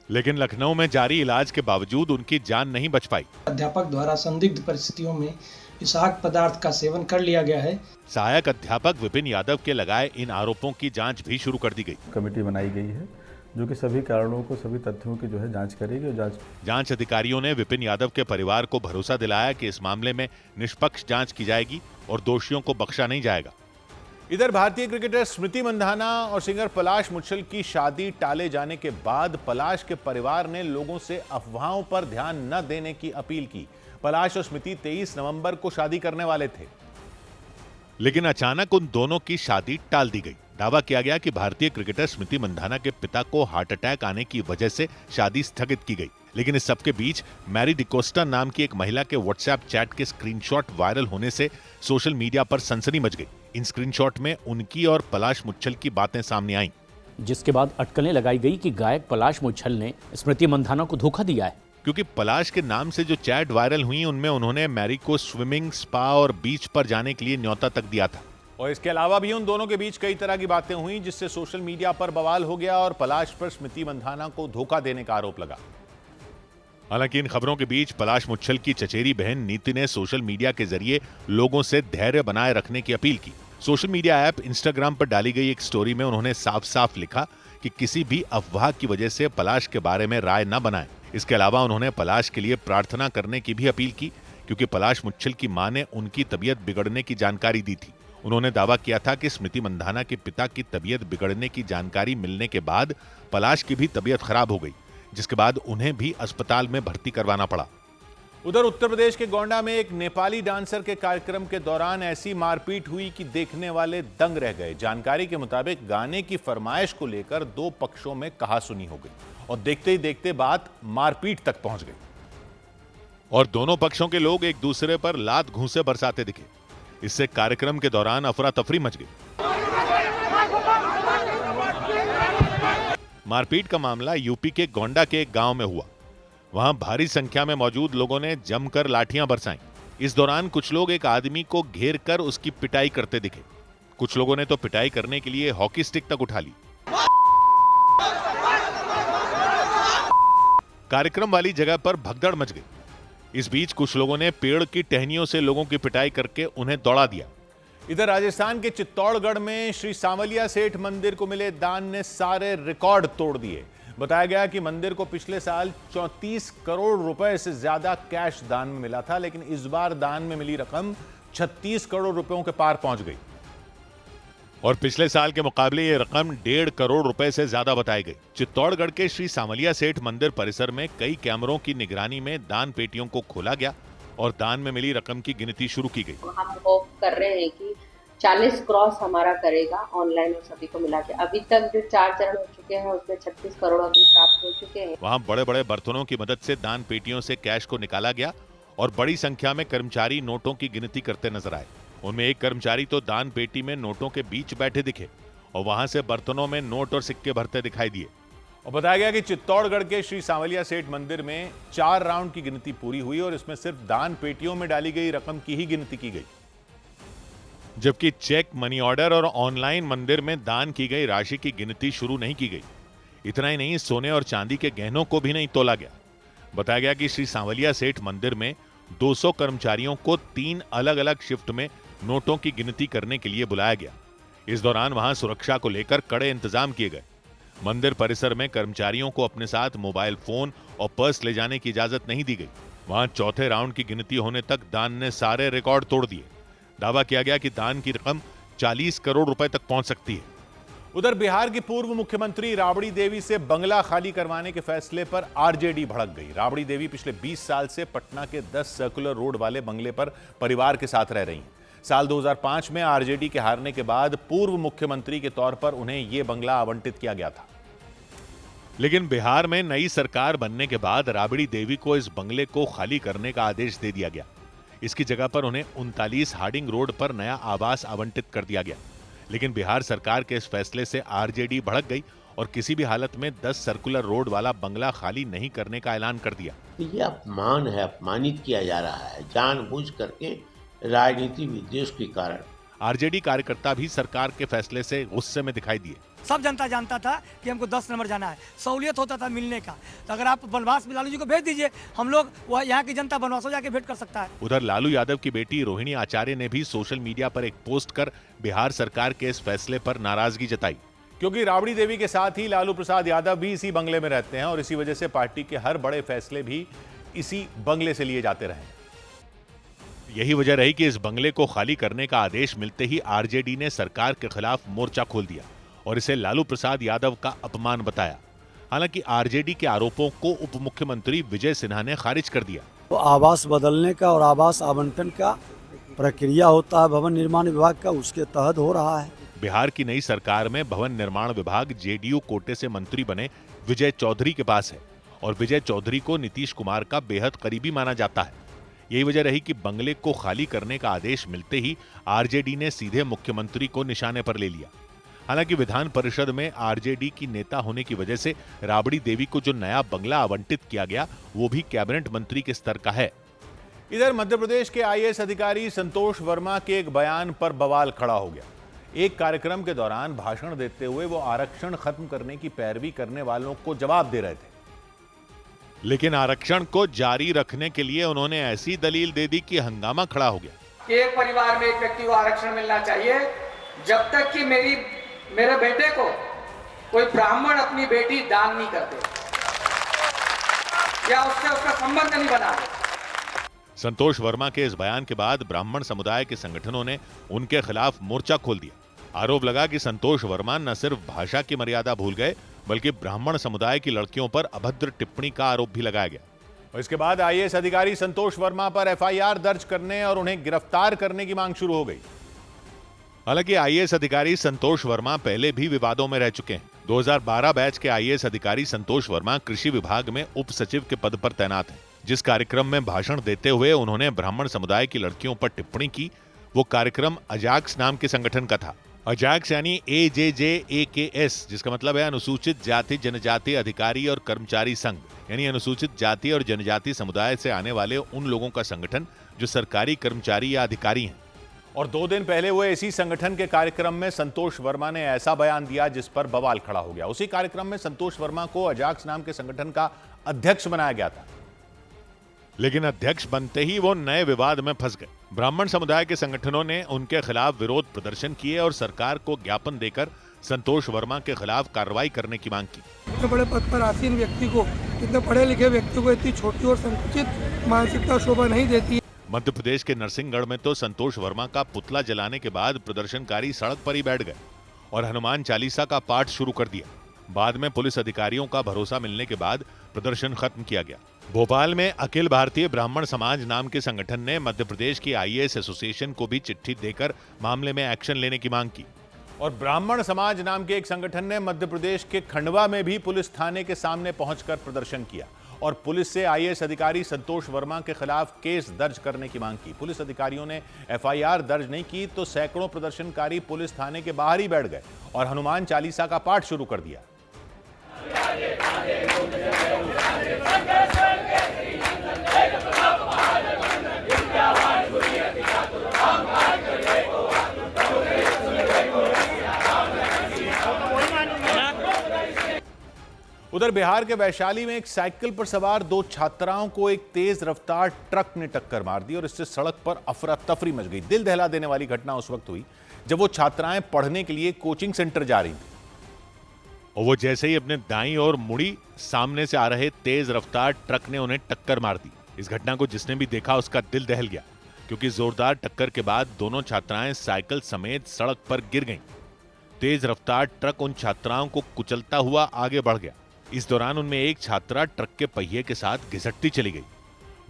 लेकिन लखनऊ में जारी इलाज के बावजूद उनकी जान नहीं बच पाई। अध्यापक द्वारा संदिग्ध परिस्थितियों में विषाक्त पदार्थ का सेवन कर लिया गया है। सहायक अध्यापक विपिन यादव के लगाए इन आरोपों की जांच भी शुरू कर दी गई। कमेटी बनाई गई है जो कि सभी कारणों को, सभी तथ्यों की जांच करेगी और जांच अधिकारियों ने विपिन यादव के परिवार को भरोसा दिलाया कि इस मामले में निष्पक्ष जांच की जाएगी और दोषियों को बख्शा नहीं जाएगा। इधर भारतीय क्रिकेटर स्मृति मंधाना और सिंगर पलाश मुच्छल की शादी टाले जाने के बाद पलाश के परिवार ने लोगों से अफवाहों पर ध्यान न देने की अपील की। पलाश और स्मृति 23 नवंबर को शादी करने वाले थे, लेकिन अचानक उन दोनों की शादी टाल दी गई। दावा किया गया कि भारतीय क्रिकेटर स्मृति मंधाना के पिता को हार्ट अटैक आने की वजह से शादी स्थगित की गई। लेकिन इस सबके बीच मैरी डिकोस्टा नाम की एक महिला के व्हाट्सएप चैट के स्क्रीनशॉट वायरल होने से सोशल मीडिया पर सनसनी मच गई। इन स्क्रीनशॉट में उनकी और पलाश मुच्छल की बातें सामने आईं, जिसके बाद अटकलें लगाई गई कि गायक पलाश मुच्छल ने स्मृति मंधाना को धोखा दिया है, क्योंकि पलाश के नाम से जो चैट वायरल हुई उनमें उन्होंने मैरी को स्विमिंग, स्पा और बीच पर जाने के लिए न्योता तक दिया था। और इसके अलावा भी उन दोनों के बीच कई तरह की बातें हुई, जिससे सोशल मीडिया पर बवाल हो गया और पलाश पर स्मृति मंधाना को धोखा देने का आरोप लगा। हालांकि इन खबरों के बीच पलाश मुच्छल की चचेरी बहन नीति ने सोशल मीडिया के जरिए लोगों से धैर्य बनाए रखने की अपील की। सोशल मीडिया ऐप इंस्टाग्राम पर डाली गई एक स्टोरी में उन्होंने साफ साफ लिखा कि किसी भी अफवाह की वजह से पलाश के बारे में राय न बनाएं। इसके अलावा उन्होंने पलाश के लिए प्रार्थना करने की भी अपील की, क्योंकि पलाश मुच्छल की मां ने उनकी तबीयत बिगड़ने की जानकारी दी थी। उन्होंने दावा किया था कि स्मृति मंधाना के पिता की तबीयत बिगड़ने की जानकारी मिलने के बाद पलाश की भी तबीयत खराब हो गई, जिसके बाद उन्हें भी अस्पताल में भर्ती करवाना पड़ा। उधर उत्तर प्रदेश के गोंडा में एक नेपाली डांसर के कार्यक्रम के दौरान ऐसी मारपीट हुई कि देखने वाले दंग रह गए। जानकारी के मुताबिक गाने की फरमाइश को लेकर दो पक्षों में कहासुनी हो गई और देखते ही देखते बात मारपीट तक पहुंच गई और दोनों पक्षों के लोग एक दूसरे पर लात घूंसे बरसाते दिखे। इससे कार्यक्रम के दौरान अफरा तफरी मच गई। मारपीट का मामला यूपी के गोंडा के एक गांव में हुआ। वहां भारी संख्या में मौजूद लोगों ने जमकर लाठियां बरसाईं। इस दौरान कुछ लोग एक आदमी को घेर कर उसकी पिटाई करते दिखे। कुछ लोगों ने तो पिटाई करने के लिए हॉकी स्टिक तक उठा ली। कार्यक्रम वाली जगह पर भगदड़ मच गई। इस बीच कुछ लोगों ने पेड़ की टहनियों से लोगों की पिटाई करके उन्हें दौड़ा दिया। इधर राजस्थान के चित्तौड़गढ़ में श्री सांवलिया सेठ मंदिर को मिले दान ने सारे रिकॉर्ड तोड़ दिए। बताया गया कि मंदिर को पिछले साल 34 करोड़ रुपए से ज्यादा कैश दान में मिला था, लेकिन इस बार दान में मिली रकम 36 करोड़ रुपयों के पार पहुंच गई और पिछले साल के मुकाबले ये रकम 1.5 करोड़ रुपए से ज्यादा बताई गई। चित्तौड़गढ़ के श्री सांवलिया सेठ मंदिर परिसर में कई कैमरों की निगरानी में दान पेटियों को खोला गया और दान में मिली रकम की गिनती शुरू की गई। हम होप कर रहे हैं कि 40 क्रॉस हमारा करेगा ऑनलाइन और सभी को मिला के। अभी तक जो 4 चरण हो चुके हैं उसमें 36 करोड़ अभी प्राप्त हो चुके हैं। वहां बड़े बड़े बर्तनों की मदद से दान पेटियों से कैश को निकाला गया और बड़ी संख्या में कर्मचारी नोटों की गिनती करते नजर आए। उनमें एक कर्मचारी तो दान पेटी में नोटों के बीच बैठे दिखे और वहां से बर्तनों में नोट और सिक्के भरते दिखाई दिए। और बताया गया कि चित्तौड़गढ़ के श्री सांवलिया सेठ मंदिर में 4 राउंड की गिनती पूरी हुई और इसमें सिर्फ दान पेटियों में डाली गई रकम की ही गिनती की गई, जबकि चेक, मनी ऑर्डर और ऑनलाइन मंदिर में दान की गई राशि की गिनती शुरू नहीं की गई। इतना ही नहीं, सोने और चांदी के गहनों को भी नहीं तोला गया। बताया गया कि श्री सांवलिया सेठ मंदिर में 200 कर्मचारियों को 3 अलग अलग शिफ्ट में नोटों की गिनती करने के लिए बुलाया गया। इस दौरान वहां सुरक्षा को लेकर कड़े इंतजाम किए गए। मंदिर परिसर में कर्मचारियों को अपने साथ मोबाइल फोन और पर्स ले जाने की इजाजत नहीं दी गई। वहां चौथे राउंड की गिनती होने तक दान ने सारे रिकॉर्ड तोड़ दिए। दावा किया गया कि दान की रकम 40 करोड़ रुपए तक पहुंच सकती है। उधर बिहार की पूर्व मुख्यमंत्री राबड़ी देवी से बंगला खाली करवाने के फैसले पर आरजेडी भड़क गई। राबड़ी देवी पिछले 20 साल से पटना के 10 सर्कुलर रोड वाले बंगले पर परिवार के साथ रह रही हैं। साल 2005 में आरजेडी के हारने के बाद पूर्व मुख्यमंत्री के तौर पर उन्हें यह बंगला आवंटित किया गया था। लेकिन बिहार में नई सरकार बनने के बाद राबड़ी देवी को इस बंगले को खाली करने का आदेश दे दिया गया। इसकी जगह पर उन्हें 39 हार्डिंग रोड पर नया आवास आवंटित कर दिया गया। लेकिन बिहार सरकार के इस फैसले से आरजेडी भड़क गई और किसी भी हालत में 10 सर्कुलर रोड वाला बंगला खाली नहीं करने का ऐलान कर दिया। ये अपमान है, अपमानित किया जा रहा है जानबूझ करके, राजनीति विद्वेष के कारण। आरजेडी कार्यकर्ता भी सरकार के फैसले से गुस्से में दिखाई दिए। सब जनता जानता था कि हमको 10 नंबर जाना है, सहूलियत होता था मिलने का। तो अगर आप बनवास में लालू जी को भेज दीजिए, हम लोग यहाँ की जनता बनवासों जाके भेंट कर सकता है। उधर लालू यादव की बेटी रोहिणी आचार्य ने भी सोशल मीडिया पर एक पोस्ट कर बिहार सरकार के इस फैसले पर नाराजगी जताई। क्योंकि राबड़ी देवी के साथ ही लालू प्रसाद यादव भी इसी बंगले में रहते हैं और इसी वजह से पार्टी के हर बड़े फैसले भी इसी बंगले से लिए जाते रहे। यही वजह रही कि इस बंगले को खाली करने का आदेश मिलते ही आरजेडी ने सरकार के खिलाफ मोर्चा खोल दिया और इसे लालू प्रसाद यादव का अपमान बताया। हालांकि आरजेडी के आरोपों को उप मुख्यमंत्री विजय सिन्हा ने खारिज कर दिया। तो आवास बदलने का और आवास आवंटन का प्रक्रिया होता है भवन निर्माण विभाग का, उसके तहत हो रहा है। बिहार की नई सरकार में भवन निर्माण विभाग जेडीयू कोटे से मंत्री बने विजय चौधरी के पास है और विजय चौधरी को नीतीश कुमार का बेहद करीबी माना जाता है। यही वजह रही कि बंगले को खाली करने का आदेश मिलते ही आरजेडी ने सीधे मुख्यमंत्री को निशाने पर ले लिया। हालांकि विधान परिषद में आरजेडी की नेता होने की वजह से राबड़ी देवी को जो नया बंगला आवंटित किया गया वो भी कैबिनेट मंत्री के स्तर का है। इधर मध्य प्रदेश के आईएएस अधिकारी संतोष वर्मा के एक बयान पर बवाल खड़ा हो गया। एक कार्यक्रम के दौरान भाषण देते हुए वो आरक्षण खत्म करने की पैरवी करने वालों को जवाब दे रहे थे। लेकिन आरक्षण को जारी रखने के लिए उन्होंने ऐसी दलील दे दी कि हंगामा खड़ा हो गया। एक परिवार में एक व्यक्ति को आरक्षण मिलना चाहिए जब तक कि मेरे बेटे को कोई ब्राह्मण अपनी बेटी दान नहीं करते या उसका संबंध नहीं बना। संतोष वर्मा के इस बयान के बाद ब्राह्मण समुदाय के संगठनों ने उनके खिलाफ मोर्चा खोल दिया। आरोप लगा कि संतोष वर्मा न सिर्फ भाषा की मर्यादा भूल गए बल्कि ब्राह्मण समुदाय की लड़कियों पर अभद्र टिप्पणी का आरोप भी लगाया गया। और इसके बाद आईएएस अधिकारी संतोष वर्मा पर एफआईआर दर्ज करने और उन्हें गिरफ्तार करने की मांग शुरू हो गई। हालांकि आईएएस अधिकारी संतोष वर्मा पहले भी विवादों में रह चुके हैं। 2012 बैच के आईएएस अधिकारी संतोष वर्मा कृषि विभाग में उप सचिव के पद पर तैनात हैं। जिस कार्यक्रम में भाषण देते हुए उन्होंने ब्राह्मण समुदाय की लड़कियों पर टिप्पणी की वो कार्यक्रम अजाक्स नाम के संगठन का था। अजाक्स यानी AJJAKS, जिसका मतलब है अनुसूचित जाति जनजाति अधिकारी और कर्मचारी संघ, यानी अनुसूचित जाति और जनजाति समुदाय से आने वाले उन लोगों का संगठन जो सरकारी कर्मचारी या अधिकारी हैं। और 2 दिन पहले हुए इसी संगठन के कार्यक्रम में संतोष वर्मा ने ऐसा बयान दिया जिस पर बवाल खड़ा हो गया। उसी कार्यक्रम में संतोष वर्मा को अजाक्स नाम के संगठन का अध्यक्ष बनाया गया था। लेकिन अध्यक्ष बनते ही वो नए विवाद में फंस गए। ब्राह्मण समुदाय के संगठनों ने उनके खिलाफ विरोध प्रदर्शन किए और सरकार को ज्ञापन देकर संतोष वर्मा के खिलाफ कार्रवाई करने की मांग की। इतने बड़े पद पर आसीन व्यक्ति को, इतने पढ़े लिखे व्यक्ति को इतनी छोटी और संकुचित मानसिकता शोभा नहीं देती। मध्य प्रदेश के नरसिंहगढ़ में तो संतोष वर्मा का पुतला जलाने के बाद प्रदर्शनकारी सड़क पर ही बैठ गए और हनुमान चालीसा का पाठ शुरू कर दिया। बाद में पुलिस अधिकारियों का भरोसा मिलने के बाद प्रदर्शन खत्म किया गया। भोपाल में अखिल भारतीय ब्राह्मण समाज नाम के संगठन ने मध्य प्रदेश की आईएएस एसोसिएशन को भी चिट्ठी देकर मामले में एक्शन लेने की मांग की। और ब्राह्मण समाज नाम के एक संगठन ने मध्य प्रदेश के खंडवा में भी पुलिस थाने के सामने पहुंचकर प्रदर्शन किया और पुलिस से आईएएस अधिकारी संतोष वर्मा के खिलाफ केस दर्ज करने की मांग की। पुलिस अधिकारियों ने एफआईआर दर्ज नहीं की तो सैकड़ों प्रदर्शनकारी पुलिस थाने के बाहर ही बैठ गए और हनुमान चालीसा का पाठ शुरू कर दिया। उधर बिहार के वैशाली में एक साइकिल पर सवार दो छात्राओं को एक तेज रफ्तार ट्रक ने टक्कर मार दी और इससे सड़क पर अफरा तफरी मच गई। दिल दहला देने वाली घटना उस वक्त हुई जब वो छात्राएं पढ़ने के लिए कोचिंग सेंटर जा रही थी और वो जैसे ही अपने दाईं ओर मुड़ी, सामने से आ रहे तेज रफ्तार ट्रक ने उन्हें टक्कर मार दी। इस घटना को जिसने भी देखा उसका दिल दहल गया, क्योंकि जोरदार टक्कर के बाद दोनों छात्राएं साइकिल समेत सड़क पर गिर गईं। तेज रफ्तार ट्रक उन छात्राओं को कुचलता हुआ आगे बढ़ गया। इस दौरान उनमें एक छात्रा ट्रक के पहिए के साथ घिसटती चली गई।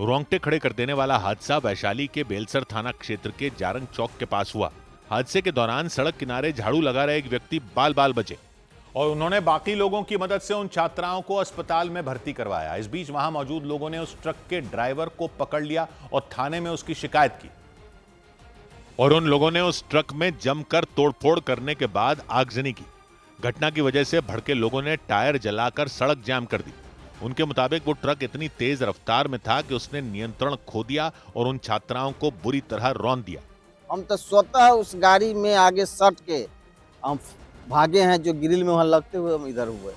रोंगटे खड़े कर देने वाला हादसा वैशाली के बेलसर थाना क्षेत्र के जारंग चौक के पास हुआ। हादसे के दौरान सड़क किनारे झाड़ू लगा रहे एक व्यक्ति बाल बाल बचे और उन्होंने बाकी लोगों की मदद से उन छात्राओं को अस्पताल में भर्ती करवाया। इस बीच वहां मौजूद लोगों ने उस ट्रक के ड्राइवर को पकड़ लिया और थाने में उसकी शिकायत की और उन लोगों ने उस ट्रक में जमकर तोड़फोड़ करने के बाद आगजनी की। घटना की वजह से भड़के लोगों ने टायर जलाकर सड़क जाम कर दी। उनके मुताबिक वो ट्रक इतनी तेज रफ्तार में था कि उसने नियंत्रण खो दिया और उन छात्राओं को बुरी तरह रौंद दिया। हम तो स्वतः उस गाड़ी में आगे सट के हम भागे हैं, जो ग्रिल में वहां लगते हुए हम इधर हुए।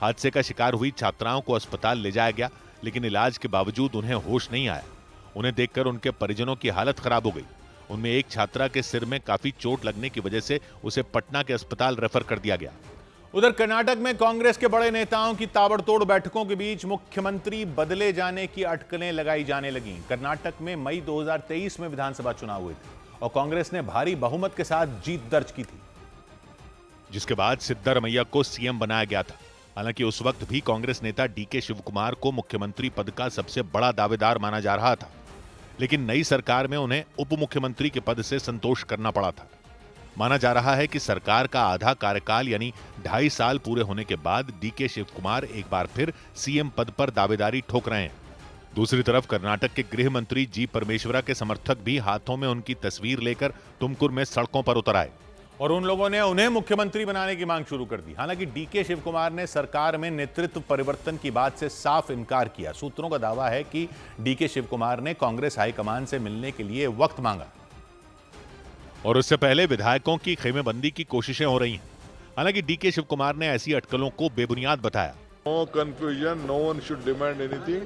हादसे का शिकार हुई छात्राओं को अस्पताल ले जाया गया, लेकिन इलाज के बावजूद उन्हें होश नहीं आया। उन्हें देखकर उनके परिजनों की हालत खराब हो गई। उनमें एक छात्रा के सिर में काफी चोट लगने की वजह से उसे पटना के अस्पताल रेफर कर दिया गया। उधर कर्नाटक में कांग्रेस के बड़े नेताओं की ताबड़तोड़ बैठकों के बीच मुख्यमंत्री बदले जाने की अटकलें लगाई जाने लगीं। कर्नाटक में मई 2023 में विधानसभा चुनाव हुए थे और कांग्रेस ने भारी बहुमत के साथ जीत दर्ज की थी, जिसके बाद सिद्धरमैया को सीएम बनाया गया था। हालांकि उस वक्त भी कांग्रेस नेता डीके शिवकुमार को मुख्यमंत्री पद का सबसे बड़ा दावेदार माना जा रहा था, लेकिन नई सरकार में उन्हें उप मुख्यमंत्री के पद से संतोष करना पड़ा था। माना जा रहा है कि सरकार का आधा कार्यकाल यानी 2.5 साल पूरे होने के बाद डीके शिवकुमार एक बार फिर सीएम पद पर दावेदारी ठोक रहे हैं। दूसरी तरफ कर्नाटक के गृह मंत्री जी परमेश्वरा के समर्थक भी हाथों में उनकी तस्वीर लेकर तुमकुर में सड़कों पर उतर आए और उन लोगों ने उन्हें मुख्यमंत्री बनाने की मांग शुरू कर दी। हालांकि डीके शिवकुमार ने सरकार में नेतृत्व परिवर्तन की बात से साफ इनकार किया। सूत्रों का दावा है कि डीके शिवकुमार ने कांग्रेस हाईकमान से मिलने के लिए वक्त मांगा और उससे पहले विधायकों की खेमेबंदी की कोशिशें हो रही हैं। हालांकि डीके शिवकुमार ने ऐसी अटकलों को बेबुनियाद बताया। No confusion, no one should demand anything,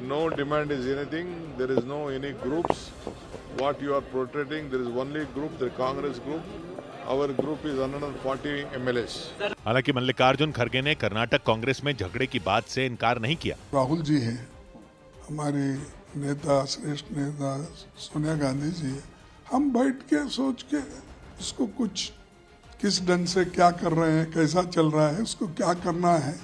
no demand is anything, there is no any groups what you are protecting, there is only group, the Congress group, our group is 140 MLAs. हालांकि मल्लिकार्जुन खड़गे ने कर्नाटक कांग्रेस में झगड़े की बात से इनकार नहीं किया। राहुल जी है, हमारे नेता, श्रेष्ठ नेता सोनिया गांधी जी है, हम बैठ के सोच के इसको कुछ किस ढंग से क्या कर रहे हैं, कैसा चल रहा है, उसको क्या करना है,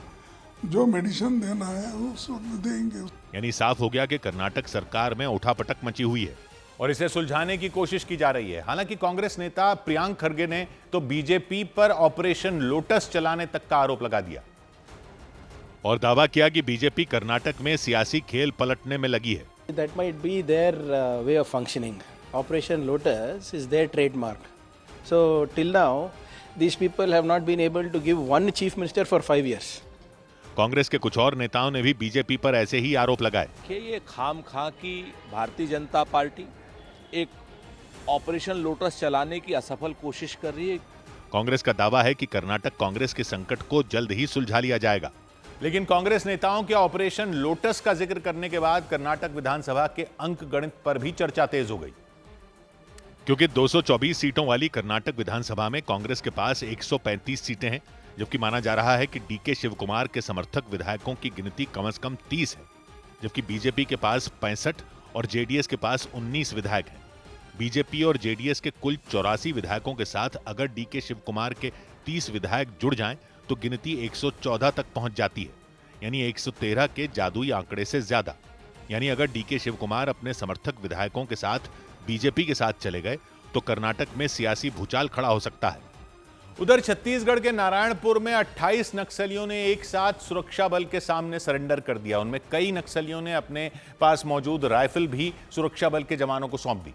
जो मेडिसिन देना है वो सब देंगे। यानी साफ हो गया कि कर्नाटक सरकार में उठापटक मची हुई है और इसे सुलझाने की कोशिश की जा रही है। हालांकि कांग्रेस नेता प्रियांक खड़गे ने तो बीजेपी पर ऑपरेशन लोटस चलाने तक का आरोप लगा दिया और दावा किया कि बीजेपी कर्नाटक में सियासी खेल पलटने में लगी है। That might be their way of functioning. Operation Lotus is their trademark. So till now, these people have not been able to give one chief minister for 5 years. Congress के कुछ और नेताओं ने भी बीजेपी पर ऐसे ही आरोप लगाए कि ये खामखा की भारतीय जनता पार्टी एक ऑपरेशन लोटस चलाने की असफल कोशिश कर रही है। कांग्रेस का दावा है कि कर्नाटक कांग्रेस के संकट को जल्द ही सुलझा लिया जाएगा। लेकिन कांग्रेस नेताओं के ऑपरेशन लोटस का जिक्र करने के बाद कर्नाटक विधानसभा के अंक गणित पर भी चर्चा तेज हो गई, क्योंकि 224 सीटों वाली कर्नाटक विधानसभा में कांग्रेस के पास 135 सीटें हैं, जबकि माना जा रहा है कि डीके शिवकुमार के समर्थक विधायकों की गिनती कम से कम 30 है, जबकि बीजेपी के पास 65 और जेडीएस के पास 19 विधायक हैं। बीजेपी और जेडीएस के कुल 84 विधायकों के साथ अगर डीके शिवकुमार के 30 विधायक जुड़ जाएं तो गिनती 114 तक पहुंच जाती है, यानी 113 के जादुई आंकड़े से ज्यादा। यानी अगर डीके शिवकुमार अपने समर्थक विधायकों के साथ बीजेपी के साथ चले गए तो कर्नाटक में सियासी भूचाल खड़ा हो सकता है। उधर छत्तीसगढ़ के नारायणपुर में 28 नक्सलियों ने एक साथ सुरक्षा बल के सामने सरेंडर कर दिया। उनमें कई नक्सलियों ने अपने पास मौजूद राइफल भी सुरक्षा बल के जवानों को सौंप दी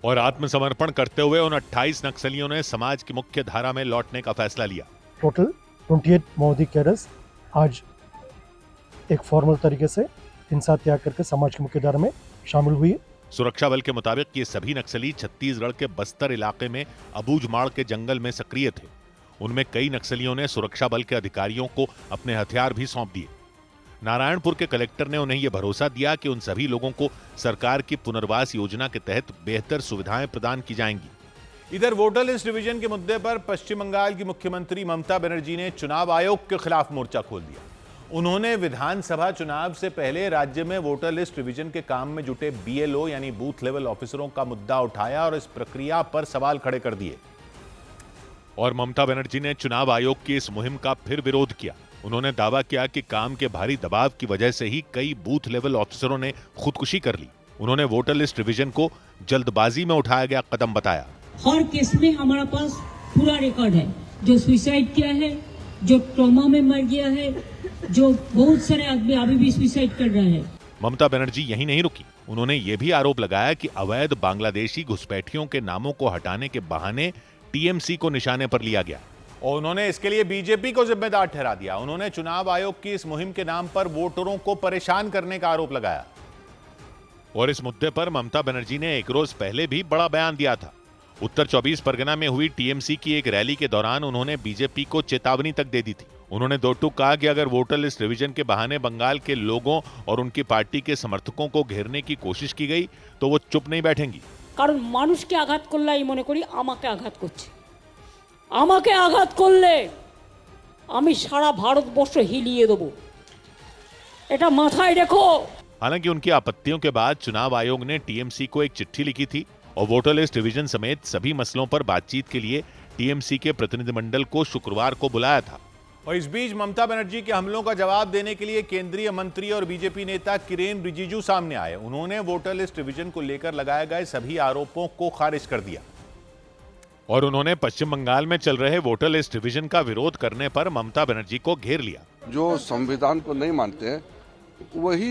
और आत्मसमर्पण करते हुए उन 28 नक्सलियों ने समाज की मुख्य धारा में लौटने का फैसला लिया। टोटल 28 माओवादी कैडर्स आज एक फॉर्मल तरीके से हिंसा त्याग करके समाज की मुख्य धारा में शामिल हुई है। सुरक्षा बल के मुताबिक ये सभी नक्सली छत्तीसगढ़ के बस्तर इलाके में अबूझमाड़ के जंगल में सक्रिय थे। उनमें कई नक्सलियों ने सुरक्षा बल के अधिकारियों को अपने हथियार भी सौंप दिए। नारायणपुर के कलेक्टर ने उन्हें यह भरोसा दिया कि उन सभी लोगों को सरकार की पुनर्वास योजना के तहत बेहतर सुविधाएं प्रदान की जाएंगी। इधर वोटर लिस्ट रिवीजन के मुद्दे पर पश्चिम बंगाल की मुख्यमंत्री ममता बनर्जी ने चुनाव आयोग के खिलाफ मोर्चा खोल दिया। उन्होंने विधानसभा चुनाव से पहले राज्य में वोटर लिस्ट रिवीजन के काम में जुटे BLO यानी बूथ लेवल ऑफिसरों का मुद्दा उठाया और इस प्रक्रिया पर सवाल खड़े कर दिए। और ममता बनर्जी ने चुनाव आयोग की इस मुहिम का फिर विरोध किया। उन्होंने दावा किया कि काम के भारी दबाव की वजह से ही कई बूथ लेवल ऑफिसरों ने खुदकुशी कर ली। उन्होंने वोटर लिस्ट रिवीजन को जल्दबाजी में उठाया गया कदम बताया। हर केस में हमारा पास पूरा रिकॉर्ड है, जो सुसाइड किया है, जो ट्रॉमा में मर गया है, जो बहुत सारे आदमी अभी भी सुसाइड कर रहे हैं। ममता बनर्जी यहीं नहीं रुकी। उन्होंने ये भी आरोप लगाया कि अवैध बांग्लादेशी घुसपैठियों के नामों को हटाने के बहाने TMC को निशाने पर लिया गया और उन्होंने इसके लिए बीजेपी को जिम्मेदार ठहरा दिया। उन्होंने चुनाव आयोग की इस मुहिम के नाम पर वोटरों को परेशान करने का आरोप लगाया। और इस मुद्दे पर ममता बनर्जी ने एक रोज पहले भी बड़ा बयान दिया था। उत्तर 24 परगना में हुई TMC की एक रैली के दौरान उन्होंने बीजेपी को चेतावनी तक दे दी थी। उन्होंने दो टूक कहा कि अगर वोटर लिस्ट रिवीजन के बहाने बंगाल के लोगों और उनकी पार्टी के समर्थकों को घेरने की कोशिश की गई तो वो चुप नहीं बैठेंगी। কারণ মানুষকে আঘাত করলেই মনে করি আমাকে আঘাত করছে, আমাকে আঘাত করলে আমি সারা ভারতবর্ষ হিলিয়ে দেব, এটা মাথায় রেখো। हालांकि उनकी आपत्तियों के बाद चुनाव आयोग ने TMC को एक चिट्ठी लिखी थी और वोटर लिस्ट रिवीजन समेत सभी मसलों पर बातचीत के लिए TMC के प्रतिनिधिमंडल को शुक्रवार को बुलाया था। और इस बीच ममता बनर्जी के हमलों का जवाब देने के लिए केंद्रीय मंत्री और बीजेपी नेता किरेन रिजिजू सामने आए। उन्होंने वोटर लिस्ट रिवीजन को लेकर लगाए गए सभी आरोपों को खारिज कर दिया और उन्होंने पश्चिम बंगाल में चल रहे वोटर लिस्ट रिवीजन का विरोध करने पर ममता बनर्जी को घेर लिया। जो संविधान को नहीं मानते हैं वही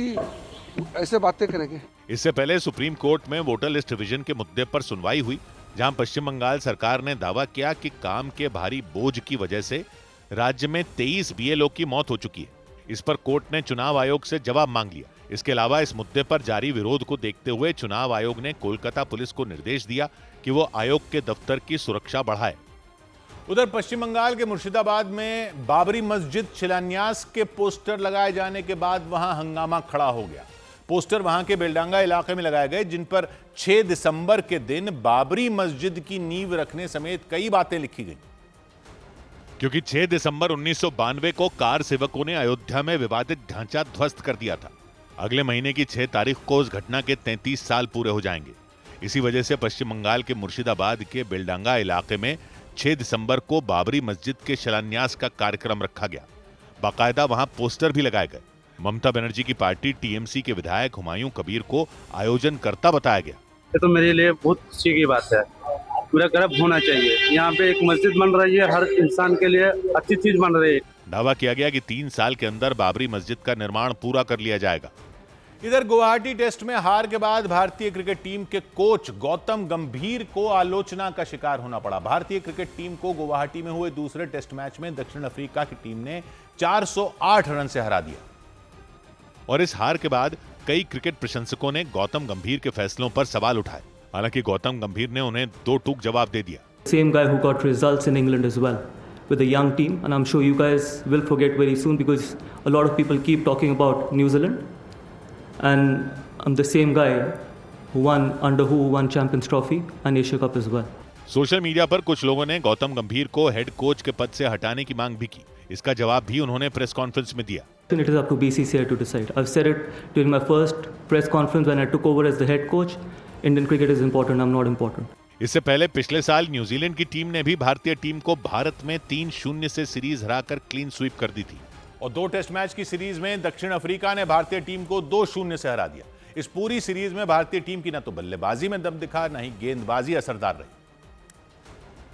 ऐसे बातें करेंगे। इससे पहले सुप्रीम कोर्ट में वोटर लिस्ट रिवीजन के मुद्दे पर सुनवाई हुई, जहां पश्चिम बंगाल सरकार ने दावा किया कि काम के भारी बोझ की वजह से राज्य में 23 BLO की मौत हो चुकी है। इस पर कोर्ट ने चुनाव आयोग से जवाब मांग लिया। इसके अलावा इस मुद्दे पर जारी विरोध को देखते हुए चुनाव आयोग ने कोलकाता पुलिस को निर्देश दिया कि वो आयोग के दफ्तर की सुरक्षा बढ़ाए। उधर पश्चिम बंगाल के मुर्शिदाबाद में बाबरी मस्जिद शिलान्यास के पोस्टर लगाए जाने के बाद वहां हंगामा खड़ा हो गया। पोस्टर वहां के बेलडांगा इलाके में लगाए गए, जिन पर 6 दिसंबर के दिन बाबरी मस्जिद की नींव रखने समेत कई बातें लिखी गई। क्योंकि 6 दिसंबर 1992 को कार सेवकों ने अयोध्या में विवादित ढांचा ध्वस्त कर दिया था। अगले महीने की 6 तारीख को उस घटना के 33 साल पूरे हो जाएंगे। इसी वजह से पश्चिम बंगाल के मुर्शिदाबाद के बेलडांगा इलाके में 6 दिसंबर को बाबरी मस्जिद के शिलान्यास का कार्यक्रम रखा गया। बाकायदा वहां पोस्टर भी लगाए गए। ममता बनर्जी की पार्टी TMC के विधायक हुमायूं कबीर को आयोजनकर्ता बताया गया। ये तो मेरे लिए बहुत खुशी की बात है। पूरा गर्व होना चाहिए। यहाँ पे एक मस्जिद बन रही है, हर इंसान के लिए अच्छी चीज बन रही है। दावा किया गया कि 3 साल के अंदर बाबरी मस्जिद का निर्माण पूरा कर लिया जाएगा। इधर गुवाहाटी टेस्ट में हार के बाद भारतीय क्रिकेट टीम के कोच गौतम गंभीर को आलोचना का शिकार होना पड़ा। भारतीय क्रिकेट टीम को गुवाहाटी में हुए दूसरे टेस्ट मैच में दक्षिण अफ्रीका की टीम ने 408 रन से हरा दिया और इस हार के बाद कई क्रिकेट प्रशंसकों ने गौतम गंभीर के फैसलों पर सवाल उठाए। हालांकि गौतम गंभीर ने उन्हें दो टूक जवाब दे दिया। Same guy who got results in England as well with a young team, and I'm sure you guys will forget very soon because a lot of people keep talking about New Zealand, and I'm the same guy who won Champions Trophy and Asia Cup as well. Social media पर कुछ लोगों ने गौतम गंभीर को हेड कोच के पद से हटाने की मांग भी की। इसका जवाब भी उन्होंने प्रेस कॉन्फ्रेंस में दिया। It is up to BCCI to decide. I've said it during my first press conference when I took over as the head coach. Indian cricket is important, I'm not important. इससे पहले पिछले साल न्यूजीलैंड की टीम ने भी भारतीय टीम को भारत में 3-0 से सीरीज हराकर क्लीन स्वीप कर दी थी और 2 टेस्ट मैच की सीरीज में दक्षिण अफ्रीका ने भारतीय टीम को 2-0 से हरा दिया। इस पूरी सीरीज में भारतीय टीम की न तो बल्लेबाजी में दम दिखा, न ही गेंदबाजी असरदार रही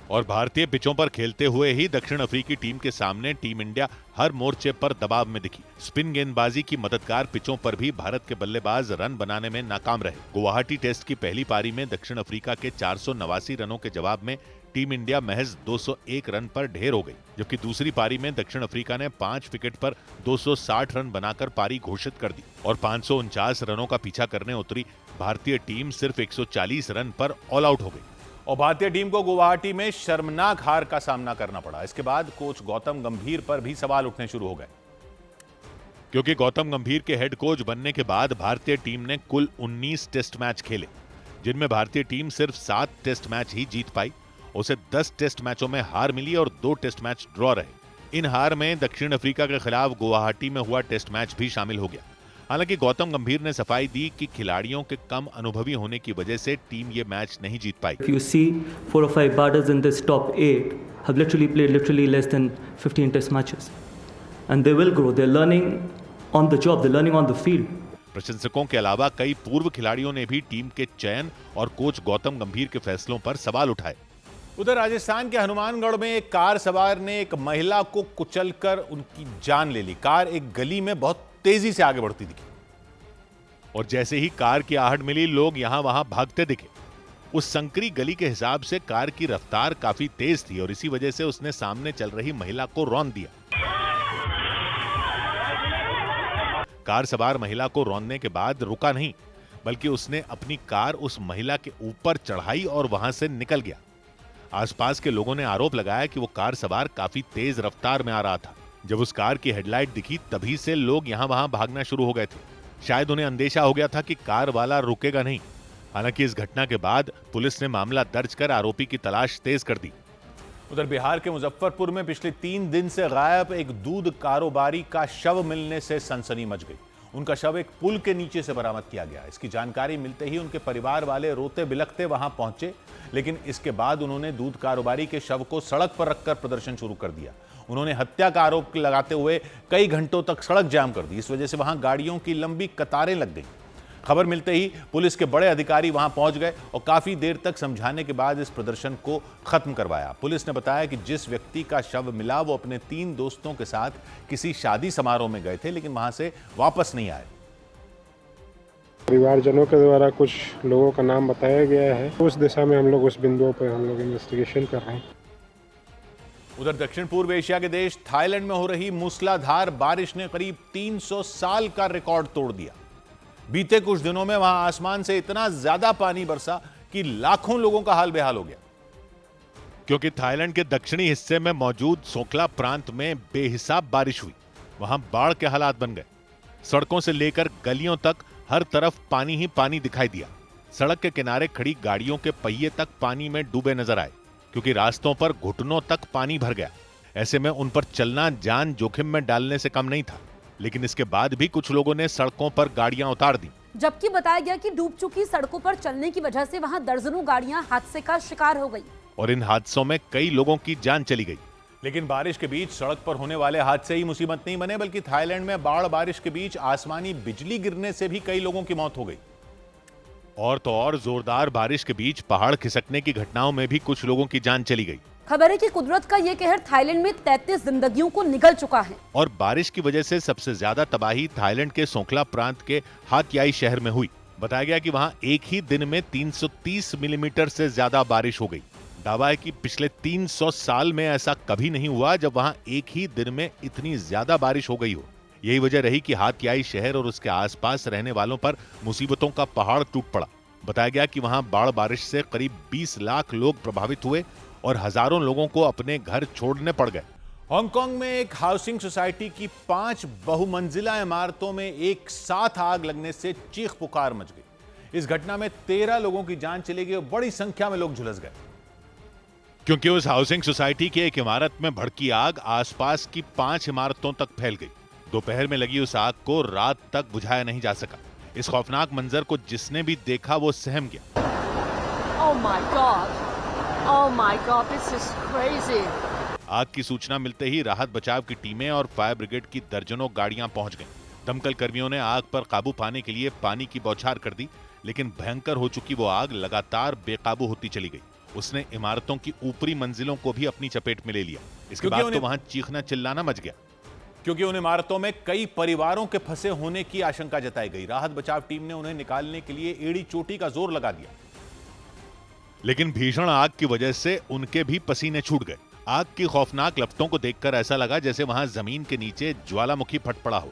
और भारतीय पिचों पर खेलते हुए ही दक्षिण अफ्रीकी टीम के सामने टीम इंडिया हर मोर्चे पर दबाव में दिखी। स्पिन गेंदबाजी की मददगार पिचों पर भी भारत के बल्लेबाज रन बनाने में नाकाम रहे। गुवाहाटी टेस्ट की पहली पारी में दक्षिण अफ्रीका के 489 रनों के जवाब में टीम इंडिया महज 201 रन पर ढेर हो गई, जबकि दूसरी पारी में दक्षिण अफ्रीका ने 5 विकेट पर 260 रन बनाकर पारी घोषित कर दी और 549 रनों का पीछा करने उतरी भारतीय टीम सिर्फ 140 रन पर ऑल आउट हो गई और भारतीय टीम को गुवाहाटी में शर्मनाक हार का सामना करना पड़ा। इसके बाद कोच गौतम गंभीर पर भी सवाल उठने शुरू हो गए, क्योंकि गौतम गंभीर के हेड कोच बनने के बाद भारतीय टीम ने कुल 19 टेस्ट मैच खेले, जिनमें भारतीय टीम सिर्फ 7 टेस्ट मैच ही जीत पाई। उसे 10 टेस्ट मैचों में हार मिली और 2 टेस्ट मैच ड्रॉ रहे। इन हार में दक्षिण अफ्रीका के खिलाफ गुवाहाटी में हुआ टेस्ट मैच भी शामिल हो गया। हालांकि गौतम गंभीर ने सफाई दी कि खिलाड़ियों के कम अनुभवी होने की वजह से टीम ये मैच नहीं जीत पाई। If you see 4 or 5 batters in this top 8 have literally played less than 15 test matches, and they will grow. They're learning on the job. They're learning on the field. प्रशंसकों के अलावा कई पूर्व खिलाड़ियों ने भी टीम के चयन और कोच गौतम गंभीर के फैसलों पर सवाल उठाए। उधर राजस्थान के हनुमानगढ़ में एक कार सवार ने एक महिला को कुचलकर उनकी जान ले ली। कार एक गली में बहुत तेजी से आगे बढ़ती दिखी और जैसे ही कार की आहट मिली, लोग यहां वहां भागते दिखे। उस संकरी गली के हिसाब से कार की रफ्तार काफी तेज थी और इसी वजह से उसने सामने चल रही महिला को रौंद दिया। कार सवार महिला को रौंदने के बाद रुका नहीं, बल्कि उसने अपनी कार उस महिला के ऊपर चढ़ाई और वहां से निकल गया। आसपास के लोगों ने आरोप लगाया कि वो कार सवार काफी तेज रफ्तार में आ रहा था। जब उस कार की हेडलाइट दिखी, तभी से लोग यहां वहां भागना शुरू हो गए थे। शायद उन्हें अंदेशा हो गया था कि कार वाला रुकेगा नहीं। हालांकि इस घटना के बाद पुलिस ने मामला दर्ज कर आरोपी की तलाश तेज कर दी। उधर बिहार के मुजफ्फरपुर में पिछले 3 दिन से गायब एक दूध कारोबारी का शव मिलने से सनसनी मच गई। उनका शव एक पुल के नीचे से बरामद किया गया। इसकी जानकारी मिलते ही उनके परिवार वाले रोते बिलखते वहां पहुंचे, लेकिन इसके बाद उन्होंने दूध कारोबारी के शव को सड़क पर रखकर प्रदर्शन शुरू कर दिया। उन्होंने हत्या का आरोप लगाते हुए कई घंटों तक सड़क जाम कर दी। इस वजह से वहां गाड़ियों की लंबी कतारें लग गई। खबर मिलते ही पुलिस के बड़े अधिकारी वहां पहुंच गए और काफी देर तक समझाने के बाद इस प्रदर्शन को खत्म करवाया। पुलिस ने बताया कि जिस व्यक्ति का शव मिला वो अपने 3 दोस्तों के साथ किसी शादी समारोह में गए थे, लेकिन वहां से वापस नहीं आए। परिवारजनों के द्वारा कुछ लोगों का नाम बताया गया है। उस दिशा में हम लोग उस बिंदुओं पर हम लोग इन्वेस्टिगेशन कर रहे हैं। उधर दक्षिण पूर्व एशिया के देश थाईलैंड में हो रही मूसलाधार बारिश ने करीब 300 साल का रिकॉर्ड तोड़ दिया। बीते कुछ दिनों में वहां आसमान से इतना ज्यादा पानी बरसा कि लाखों लोगों का हाल बेहाल हो गया। क्योंकि थाईलैंड के दक्षिणी हिस्से में मौजूद सोखला प्रांत में बेहिसाब बारिश हुई, वहां बाढ़ के हालात बन गए। सड़कों से लेकर गलियों तक हर तरफ पानी ही पानी दिखाई दिया। सड़क के किनारे खड़ी गाड़ियों के पहिए तक पानी में डूबे नजर आए, क्योंकि रास्तों पर घुटनों तक पानी भर गया। ऐसे में उन पर चलना जान जोखिम में डालने से कम नहीं था। लेकिन इसके बाद भी कुछ लोगों ने सड़कों पर गाड़ियां उतार दी, जबकि बताया गया कि डूब चुकी सड़कों पर चलने की वजह से वहां दर्जनों गाड़ियां हादसे का शिकार हो गई और इन हादसों में कई लोगों की जान चली गई। लेकिन बारिश के बीच सड़क पर होने वाले हादसे ही मुसीबत नहीं बने, बल्कि थाईलैंड में बाढ़ बारिश के बीच आसमानी बिजली गिरने से भी कई लोगों की मौत हो गई। और तो और जोरदार बारिश के बीच पहाड़ खिसकने की घटनाओं में भी कुछ लोगों की जान चली गई। खबर है कि कुदरत का ये कहर थाईलैंड में 33 जिंदगियों को निगल चुका है। और बारिश की वजह से सबसे ज्यादा तबाही थाईलैंड के सोखला प्रांत के हातयाई शहर में हुई। बताया गया कि वहां एक ही दिन में 330 मिलीमीटर से ज्यादा बारिश हो गई। दावा है कि पिछले 300 साल में ऐसा कभी नहीं हुआ जब वहां एक ही दिन में इतनी ज्यादा बारिश हो गई हो। यही वजह रही कि हातयाई शहर और उसके आसपास रहने वालों पर मुसीबतों का पहाड़ टूट पड़ा। बताया गया कि वहां बाढ़ बारिश से करीब 20 लाख लोग प्रभावित हुए और हजारों लोगों को अपने घर छोड़ने पड़ गए। हांगकांग में एक हाउसिंग सोसाइटी की 5 बहुमंजिला इमारतों में एक साथ आग लगने से चीख पुकार मच गई। इस घटना में 13 लोगों की जान चली गई और बड़ी संख्या में लोग झुलस गए, क्योंकि उस हाउसिंग सोसाइटी की एक इमारत में भड़की आग आसपास की 5 इमारतों तक फैल गई। दोपहर में लगी उस आग को रात तक बुझाया नहीं जा सका। इस खौफनाक मंजर को जिसने भी देखा वो सहम गया। Oh my God. Oh my God, this is crazy. आग की सूचना मिलते ही राहत बचाव की टीमें और फायर ब्रिगेड की दर्जनों गाड़ियां पहुंच गईं। दमकल कर्मियों ने आग पर काबू पाने के लिए पानी की बौछार कर दी, लेकिन भयंकर हो चुकी वो आग लगातार बेकाबू होती चली गई। उसने इमारतों की ऊपरी मंजिलों को भी अपनी चपेट में ले लिया। इसके बाद तो वहां चीखना चिल्लाना मच गया, क्योंकि उन इमारतों में कई परिवारों के फंसे होने की आशंका जताई गई। राहत बचाव टीम ने उन्हें निकालने के लिए एड़ी चोटी का जोर लगा दिया, लेकिन भीषण आग की वजह से उनके भी पसीने छूट गए। आग की खौफनाक लपटों को देखकर ऐसा लगा जैसे वहां जमीन के नीचे ज्वालामुखी फट पड़ा हो।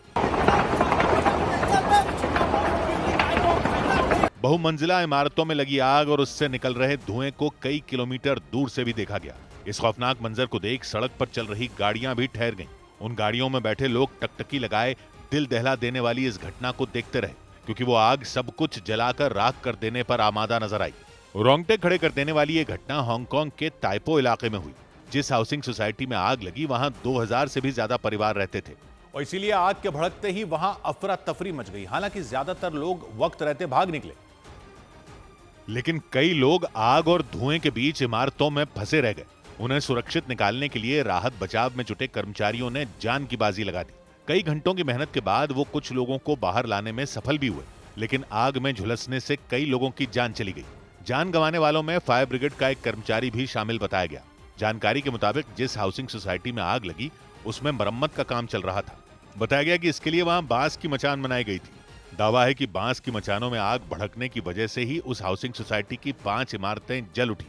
बहुमंजिला इमारतों में लगी आग और उससे निकल रहे धुएं को कई किलोमीटर दूर से भी देखा गया। इस खौफनाक मंजर को देख सड़क पर चल रही गाड़ियां भी ठहर गईं। उन गाड़ियों में बैठे लोग टकटकी लगाए दिल दहला देने वाली इस घटना को देखते रहे, क्योंकि वो आग सब कुछ जलाकर राख कर देने पर आमादा नजर आई। रोंगटे खड़े कर देने वाली ये घटना हांगकांग के ताइपो इलाके में हुई। जिस हाउसिंग सोसाइटी में आग लगी वहां 2000 से भी ज्यादा परिवार रहते थे और इसीलिए आग के भड़कते ही वहां अफरा तफरी मच गई। हालांकि ज्यादातर लोग वक्त रहते भाग निकले, लेकिन कई लोग आग और धुएं के बीच इमारतों में फंसे रह गए। उन्हें सुरक्षित निकालने के लिए राहत बचाव में जुटे कर्मचारियों ने जान की बाजी लगा दी। कई घंटों की मेहनत के बाद वो कुछ लोगों को बाहर लाने में सफल भी हुए, लेकिन आग में झुलसने से कई लोगों की जान चली गई। जान गंवाने वालों में फायर ब्रिगेड का एक कर्मचारी भी शामिल बताया गया। जानकारी के मुताबिक जिस हाउसिंग सोसाइटी में आग लगी उसमें मरम्मत का काम चल रहा था। बताया गया कि इसके लिए वहां बांस की मचान बनाई गई थी। दावा है कि बांस की मचानों में आग भड़कने की वजह से ही उस हाउसिंग सोसाइटी की 5 इमारतें जल उठी।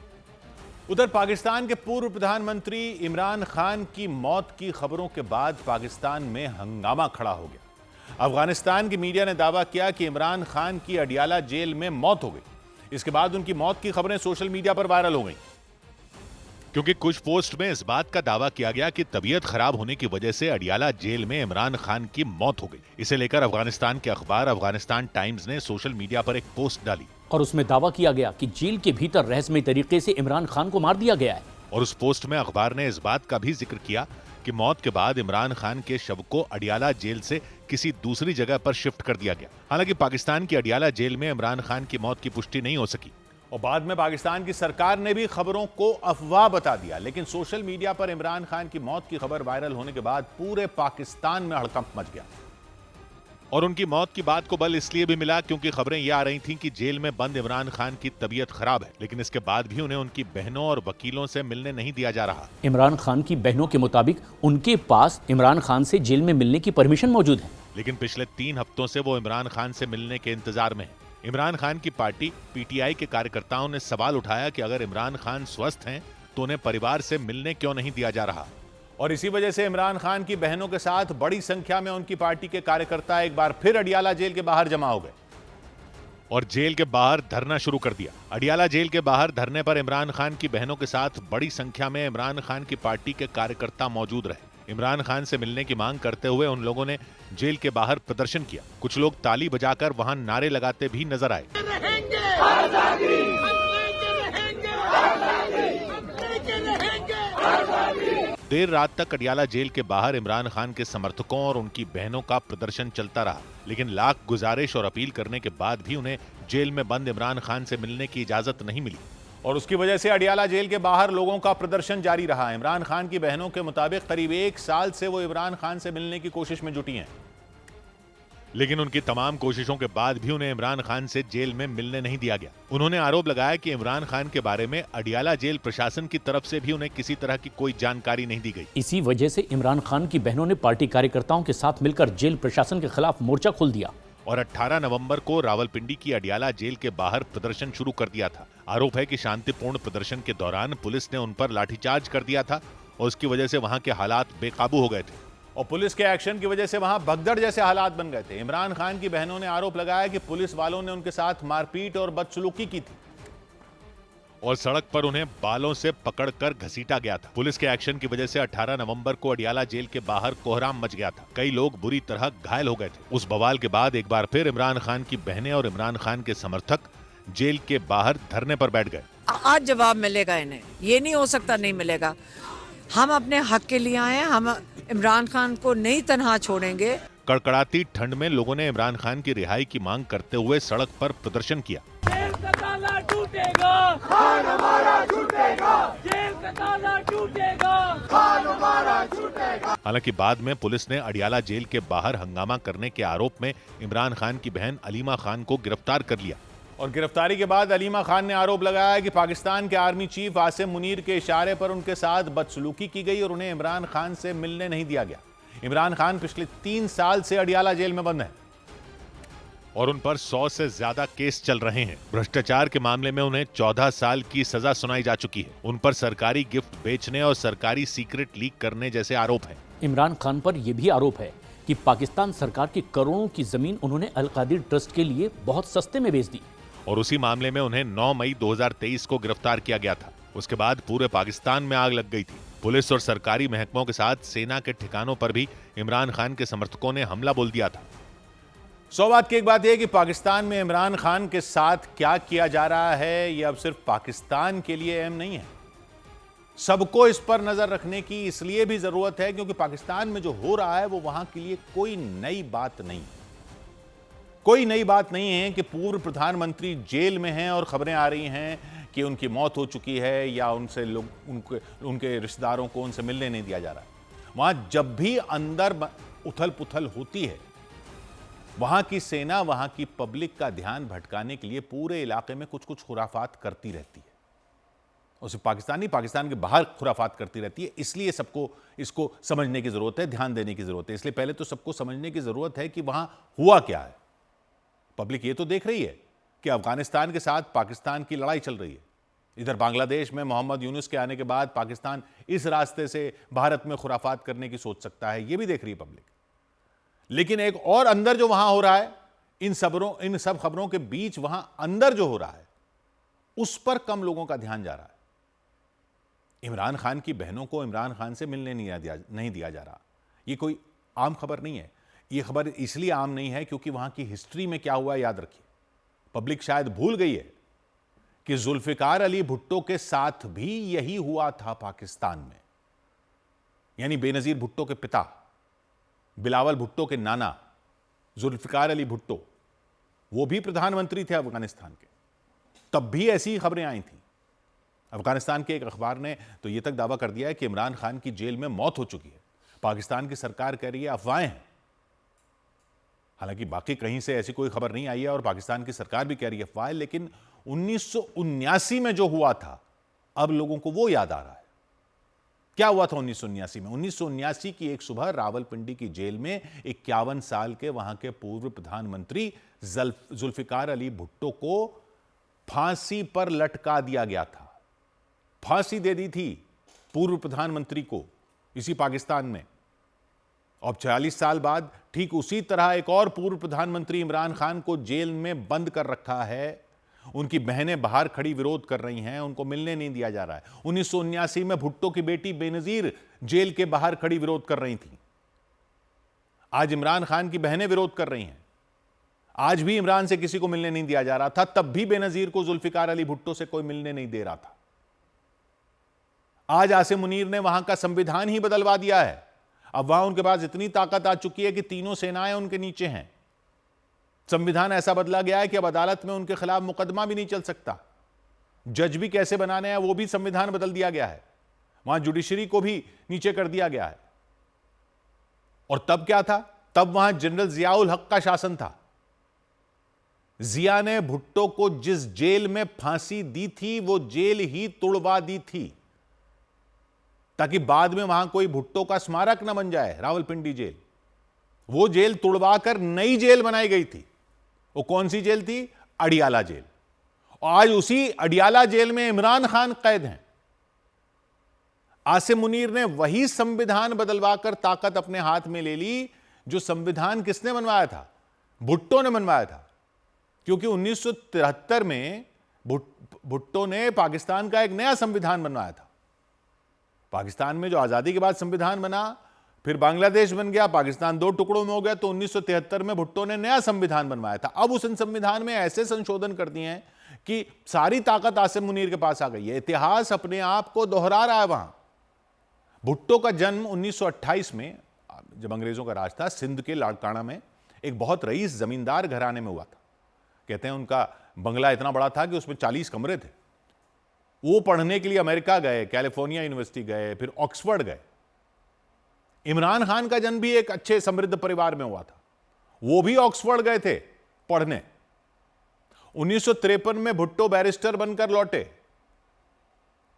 उधर पाकिस्तान के पूर्व प्रधानमंत्री इमरान खान की मौत की खबरों के बाद पाकिस्तान में हंगामा खड़ा हो गया। अफगानिस्तान की मीडिया ने दावा किया कि इमरान खान की अडियाला जेल में मौत हो गई। इसके बाद उनकी मौत की खबरें सोशल मीडिया पर वायरल हो गई, क्योंकि कुछ पोस्ट में इस बात का दावा किया गया कि तबीयत खराब होने की वजह से अडियाला जेल में इमरान खान की मौत हो गई। इसे लेकर अफगानिस्तान के अखबार अफगानिस्तान टाइम्स ने सोशल मीडिया पर एक पोस्ट डाली और उसमें दावा किया गया कि जेल के भीतर रहस्यमयी तरीके से इमरान खान को मार दिया गया है। और उस पोस्ट में अखबार ने इस बात का भी जिक्र किया कि मौत के बाद इमरान खान के शव को अडियाला जेल से किसी दूसरी जगह पर शिफ्ट कर दिया गया। हालांकि पाकिस्तान की अडियाला जेल में इमरान खान की मौत की पुष्टि नहीं हो सकी और बाद में पाकिस्तान की सरकार ने भी खबरों को अफवाह बता दिया। लेकिन सोशल मीडिया पर इमरान खान की मौत की खबर वायरल होने के बाद पूरे पाकिस्तान में हड़कंप मच गया। और उनकी मौत की बात को बल इसलिए भी मिला क्योंकि खबरें यह आ रही थीं कि जेल में बंद इमरान खान की तबीयत खराब है, लेकिन इसके बाद भी उन्हें उनकी बहनों और वकीलों से मिलने नहीं दिया जा रहा। इमरान खान की बहनों के मुताबिक उनके पास इमरान खान से जेल में मिलने की परमिशन मौजूद है, लेकिन पिछले 3 हफ्तों से वो इमरान खान से मिलने के इंतजार में है। इमरान खान की पार्टी पीटीआई के कार्यकर्ताओं ने सवाल उठाया कि अगर इमरान खान स्वस्थ हैं तो उन्हें परिवार से मिलने क्यों नहीं दिया जा रहा। और इसी वजह से इमरान खान की बहनों के साथ बड़ी संख्या में उनकी पार्टी के कार्यकर्ता एक बार फिर अडियाला जेल के बाहर जमा हो गए और जेल के बाहर धरना शुरू कर दिया। अडियाला जेल के बाहर धरने पर इमरान खान की बहनों के साथ बड़ी संख्या में इमरान खान की पार्टी के कार्यकर्ता मौजूद रहे। इमरान खान से मिलने की मांग करते हुए उन लोगों ने जेल के बाहर प्रदर्शन किया। कुछ लोग ताली बजाकर वहां नारे लगाते भी नजर आए। देर रात तक अडियाला जेल के बाहर इमरान खान के समर्थकों और उनकी बहनों का प्रदर्शन चलता रहा, लेकिन लाख गुजारिश और अपील करने के बाद भी उन्हें जेल में बंद इमरान खान से मिलने की इजाजत नहीं मिली और उसकी वजह से अडियाला जेल के बाहर लोगों का प्रदर्शन जारी रहा। इमरान खान की बहनों के मुताबिक करीब 1 साल से वो इमरान खान से मिलने की कोशिश में जुटी हैं, लेकिन उनकी तमाम कोशिशों के बाद भी उन्हें इमरान खान से जेल में मिलने नहीं दिया गया। उन्होंने आरोप लगाया कि इमरान खान के बारे में अडियाला जेल प्रशासन की तरफ से भी उन्हें किसी तरह की कोई जानकारी नहीं दी गई। इसी वजह से इमरान खान की बहनों ने पार्टी कार्यकर्ताओं के साथ मिलकर जेल प्रशासन के खिलाफ मोर्चा खोल दिया और 18 नवंबर को रावलपिंडी की अडियाला जेल के बाहर प्रदर्शन शुरू कर दिया था। आरोप है कि शांतिपूर्ण प्रदर्शन के दौरान पुलिस ने उन पर लाठीचार्ज कर दिया था और उसकी वजह से वहां के हालात बेकाबू हो गए थे और पुलिस के एक्शन की वजह से वहां भगदड़ जैसे हालात बन गए थे। इमरान खान की बहनों ने आरोप लगाया कि पुलिस वालों ने उनके साथ मारपीट और बदसलूकी की थी और सड़क पर उन्हें बालों से पकड़कर घसीटा गया था। पुलिस के एक्शन की वजह से 18 नवंबर को अडियाला जेल के बाहर कोहराम मच गया था। कई लोग बुरी तरह घायल हो गए थे। उस बवाल के बाद एक बार फिर इमरान खान की बहनें और इमरान खान के समर्थक जेल के बाहर धरने पर बैठ गए। आज जवाब मिलेगा इन्हें, ये नहीं हो सकता नहीं मिलेगा। हम अपने हक के लिए आए हैं, हम इमरान खान को नहीं तन्हा छोड़ेंगे। कड़कड़ाती ठंड में लोगों ने इमरान खान की रिहाई की मांग करते हुए सड़क पर प्रदर्शन किया। जेल का ताला टूटेगा, खान हमारा छूटेगा। जेल का ताला टूटेगा, खान हमारा छूटेगा। हालांकि बाद में पुलिस ने अडियाला जेल के बाहर हंगामा करने के आरोप में इमरान खान की बहन अलीमा खान को गिरफ्तार कर लिया और गिरफ्तारी के बाद अलीमा खान ने आरोप लगाया कि पाकिस्तान के आर्मी चीफ आसिम मुनीर के इशारे पर उनके साथ बदसलूकी की गई और उन्हें इमरान खान से मिलने नहीं दिया गया। इमरान खान पिछले 3 साल से अडियाला जेल में बंद हैं और उन पर 100 से ज्यादा केस चल रहे हैं। भ्रष्टाचार के मामले में उन्हें 14 साल की सजा सुनाई जा चुकी है। उन पर सरकारी गिफ्ट बेचने और सरकारी सीक्रेट लीक करने जैसे आरोप हैं। इमरान खान पर यह भी आरोप है कि पाकिस्तान सरकार की करोड़ों की जमीन उन्होंने अल कादिर ट्रस्ट के लिए बहुत सस्ते में बेच दी और उसी मामले में उन्हें 9 मई 2023 को गिरफ्तार किया गया था। उसके बाद पूरे पाकिस्तान में आग लग गई थी। पुलिस और सरकारी महकमों के साथ सेना के ठिकानों पर भी इमरान खान के समर्थकों ने हमला बोल दिया था। 100 बात की एक बात यह कि पाकिस्तान में इमरान खान के साथ क्या किया जा रहा है यह अब सिर्फ पाकिस्तान के लिए अहम नहीं है, सबको इस पर नजर रखने की इसलिए भी जरूरत है क्योंकि पाकिस्तान में जो हो रहा है वो वहां के लिए कोई नई बात नहीं। कोई नई बात नहीं है कि पूर्व प्रधानमंत्री जेल में हैं और खबरें आ रही हैं कि उनकी मौत हो चुकी है या उनसे लोग उनके रिश्तेदारों को उनसे मिलने नहीं दिया जा रहा। वहां जब भी अंदर उथल पुथल होती है, वहां की सेना, वहां की पब्लिक का ध्यान भटकाने के लिए पूरे इलाके में कुछ कुछ खुराफात करती रहती है। और सिर्फ पाकिस्तान नहीं, पाकिस्तान के बाहर खुराफात करती रहती है। इसलिए सबको इसको समझने की जरूरत है, ध्यान देने की जरूरत है। इसलिए पहले तो सबको समझने की जरूरत है कि वहां हुआ क्या है। पब्लिक ये तो देख रही है कि अफगानिस्तान के साथ पाकिस्तान की लड़ाई चल रही है। इधर बांग्लादेश में मोहम्मद यूनुस के आने के बाद पाकिस्तान इस रास्ते से भारत में खुराफात करने की सोच सकता है, ये भी देख रही है पब्लिक। लेकिन एक और अंदर जो वहां हो रहा है, इन सब खबरों के बीच वहां अंदर जो हो रहा है उस पर कम लोगों का ध्यान जा रहा है। इमरान खान की बहनों को इमरान खान से मिलने नहीं दिया जा रहा। ये कोई आम खबर नहीं है। ये खबर इसलिए आम नहीं है क्योंकि वहां की हिस्ट्री में क्या हुआ याद रखिए। पब्लिक शायद भूल गई है कि जुल्फिकार अली भुट्टो के साथ भी यही हुआ था पाकिस्तान में। यानी बेनजीर भुट्टो के पिता, बिलावल भुट्टो के नाना जुल्फिकार अली भुट्टो, वो भी प्रधानमंत्री थे अफगानिस्तान के। तब भी ऐसी खबरें आई थी। अफगानिस्तान के एक अखबार ने तो यह तक दावा कर दिया है कि इमरान खान की जेल में मौत हो चुकी है। पाकिस्तान की सरकार कह रही है अफवाहें हैं। हालांकि बाकी कहीं से ऐसी कोई खबर नहीं आई है और पाकिस्तान की सरकार भी कह रही है अफवाह। लेकिन 1979 में जो हुआ था, अब लोगों को वो याद आ रहा है। क्या हुआ था 1979 में? 1979 की एक सुबह रावलपिंडी की जेल में 51 साल के वहां के पूर्व प्रधानमंत्री जुल्फिकार अली भुट्टो को फांसी पर लटका दिया गया था। फांसी दे दी थी पूर्व प्रधानमंत्री को इसी पाकिस्तान में। अब 40 साल बाद ठीक उसी तरह एक और पूर्व प्रधानमंत्री इमरान खान को जेल में बंद कर रखा है। उनकी बहनें बाहर खड़ी विरोध कर रही हैं, उनको मिलने नहीं दिया जा रहा है। 1979 में भुट्टो की बेटी बेनजीर जेल के बाहर खड़ी विरोध कर रही थी। आज इमरान खान की बहनें विरोध कर रही हैं। आज भी इमरान से किसी को मिलने नहीं दिया जा रहा था। तब भी बेनजीर को जुल्फिकार अली भुट्टो से कोई मिलने नहीं दे रहा था। आज आसिम मुनीर ने वहां का संविधान ही बदलवा दिया है। अब वहां उनके पास इतनी ताकत आ चुकी है कि तीनों सेनाएं उनके नीचे हैं। संविधान ऐसा बदला गया है कि अब अदालत में उनके खिलाफ मुकदमा भी नहीं चल सकता। जज भी कैसे बनाने हैं वो भी संविधान बदल दिया गया है। वहां जुडिशरी को भी नीचे कर दिया गया है। और तब क्या था? तब वहां जनरल जियाउल हक का शासन था। जिया ने भुट्टो को जिस जेल में फांसी दी थी वो जेल ही तुड़वा दी थी ताकि बाद में वहां कोई भुट्टो का स्मारक न बन जाए। रावलपिंडी जेल, वो जेल तुड़वाकर नई जेल बनाई गई थी। वो कौन सी जेल थी? अडियाला जेल। और आज उसी अडियाला जेल में इमरान खान कैद हैं। आसिम मुनीर ने वही संविधान बदलवाकर ताकत अपने हाथ में ले ली जो संविधान किसने बनवाया था? भुट्टो ने बनवाया था। क्योंकि 1973 में भुट्टो ने पाकिस्तान का एक नया संविधान बनवाया था। पाकिस्तान में जो आजादी के बाद संविधान बना, फिर बांग्लादेश बन गया, पाकिस्तान दो टुकड़ों में हो गया, तो 1973 में भुट्टो ने नया संविधान बनवाया था। अब उस संविधान में ऐसे संशोधन कर दिए हैं कि सारी ताकत आसिम मुनीर के पास आ गई है। इतिहास अपने आप को दोहरा रहा है। वहां भुट्टो का जन्म 1928 में, जब अंग्रेजों का राज था, सिंध के लाड़काना में एक बहुत रईस जमींदार घराने में हुआ था। कहते हैं उनका बंगला इतना बड़ा था कि उसमें 40 कमरे थे। वो पढ़ने के लिए अमेरिका गए, कैलिफोर्निया यूनिवर्सिटी गए, फिर ऑक्सफोर्ड गए। इमरान खान का जन्म भी एक अच्छे समृद्ध परिवार में हुआ था। वो भी ऑक्सफोर्ड गए थे पढ़ने। 1953 में भुट्टो बैरिस्टर बनकर लौटे,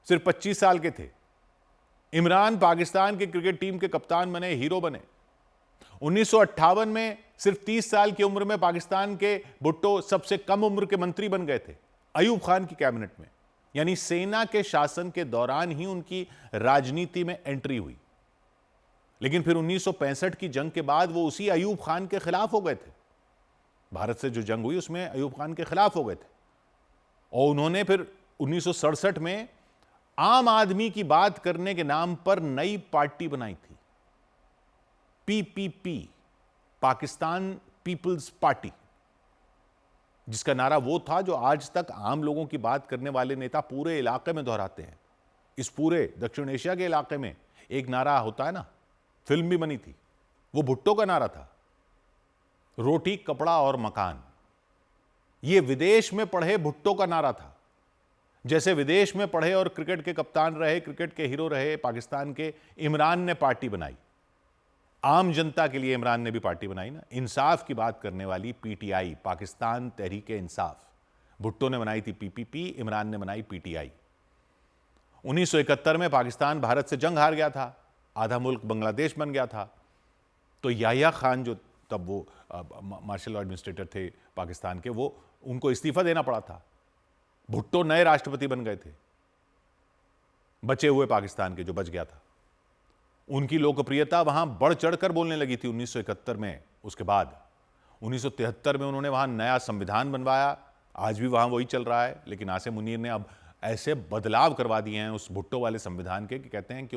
सिर्फ 25 साल के थे। इमरान पाकिस्तान की क्रिकेट टीम के कप्तान बने, हीरो बने। 1958 में सिर्फ 30 साल की उम्र में पाकिस्तान के भुट्टो सबसे कम उम्र के मंत्री बन गए थे अयूब खान की कैबिनेट में। यानी सेना के शासन के दौरान ही उनकी राजनीति में एंट्री हुई। लेकिन फिर 1965 की जंग के बाद वो उसी अयूब खान के खिलाफ हो गए थे। भारत से जो जंग हुई उसमें अयूब खान के खिलाफ हो गए थे। और उन्होंने फिर 1967 में आम आदमी की बात करने के नाम पर नई पार्टी बनाई थी, पीपीपी, पाकिस्तान पीपल्स पार्टी, जिसका नारा वो था जो आज तक आम लोगों की बात करने वाले नेता पूरे इलाके में दोहराते हैं। इस पूरे दक्षिण एशिया के इलाके में एक नारा होता है ना, फिल्म भी बनी थी, वो भुट्टो का नारा था, रोटी कपड़ा और मकान। ये विदेश में पढ़े भुट्टो का नारा था। जैसे विदेश में पढ़े और क्रिकेट के कप्तान रहे, क्रिकेट के हीरो रहे पाकिस्तान के इमरान ने पार्टी बनाई, आम जनता के लिए इमरान ने भी पार्टी बनाई ना, इंसाफ की बात करने वाली पीटीआई, पाकिस्तान तहरीक इंसाफ। भुट्टो ने बनाई थी पीपीपी, इमरान ने बनाई पीटीआई। 1971 में पाकिस्तान भारत से जंग हार गया था, आधा मुल्क बांग्लादेश बन गया था, तो याह्या खान जो तब वो मार्शल एडमिनिस्ट्रेटर थे पाकिस्तान के, वो उनको इस्तीफा देना पड़ा था। भुट्टो नए राष्ट्रपति बन गए थे, बचे हुए पाकिस्तान के, जो बच गया था। उनकी लोकप्रियता वहां बढ़ चढ़कर बोलने लगी थी 1971 में। उसके बाद 1973 में उन्होंने वहां नया संविधान बनवाया, आज भी वहां वही चल रहा है, लेकिन आसिम मुनीर ने अब ऐसे बदलाव करवा दिए हैं उस भुट्टो वाले संविधान के कि कहते हैं कि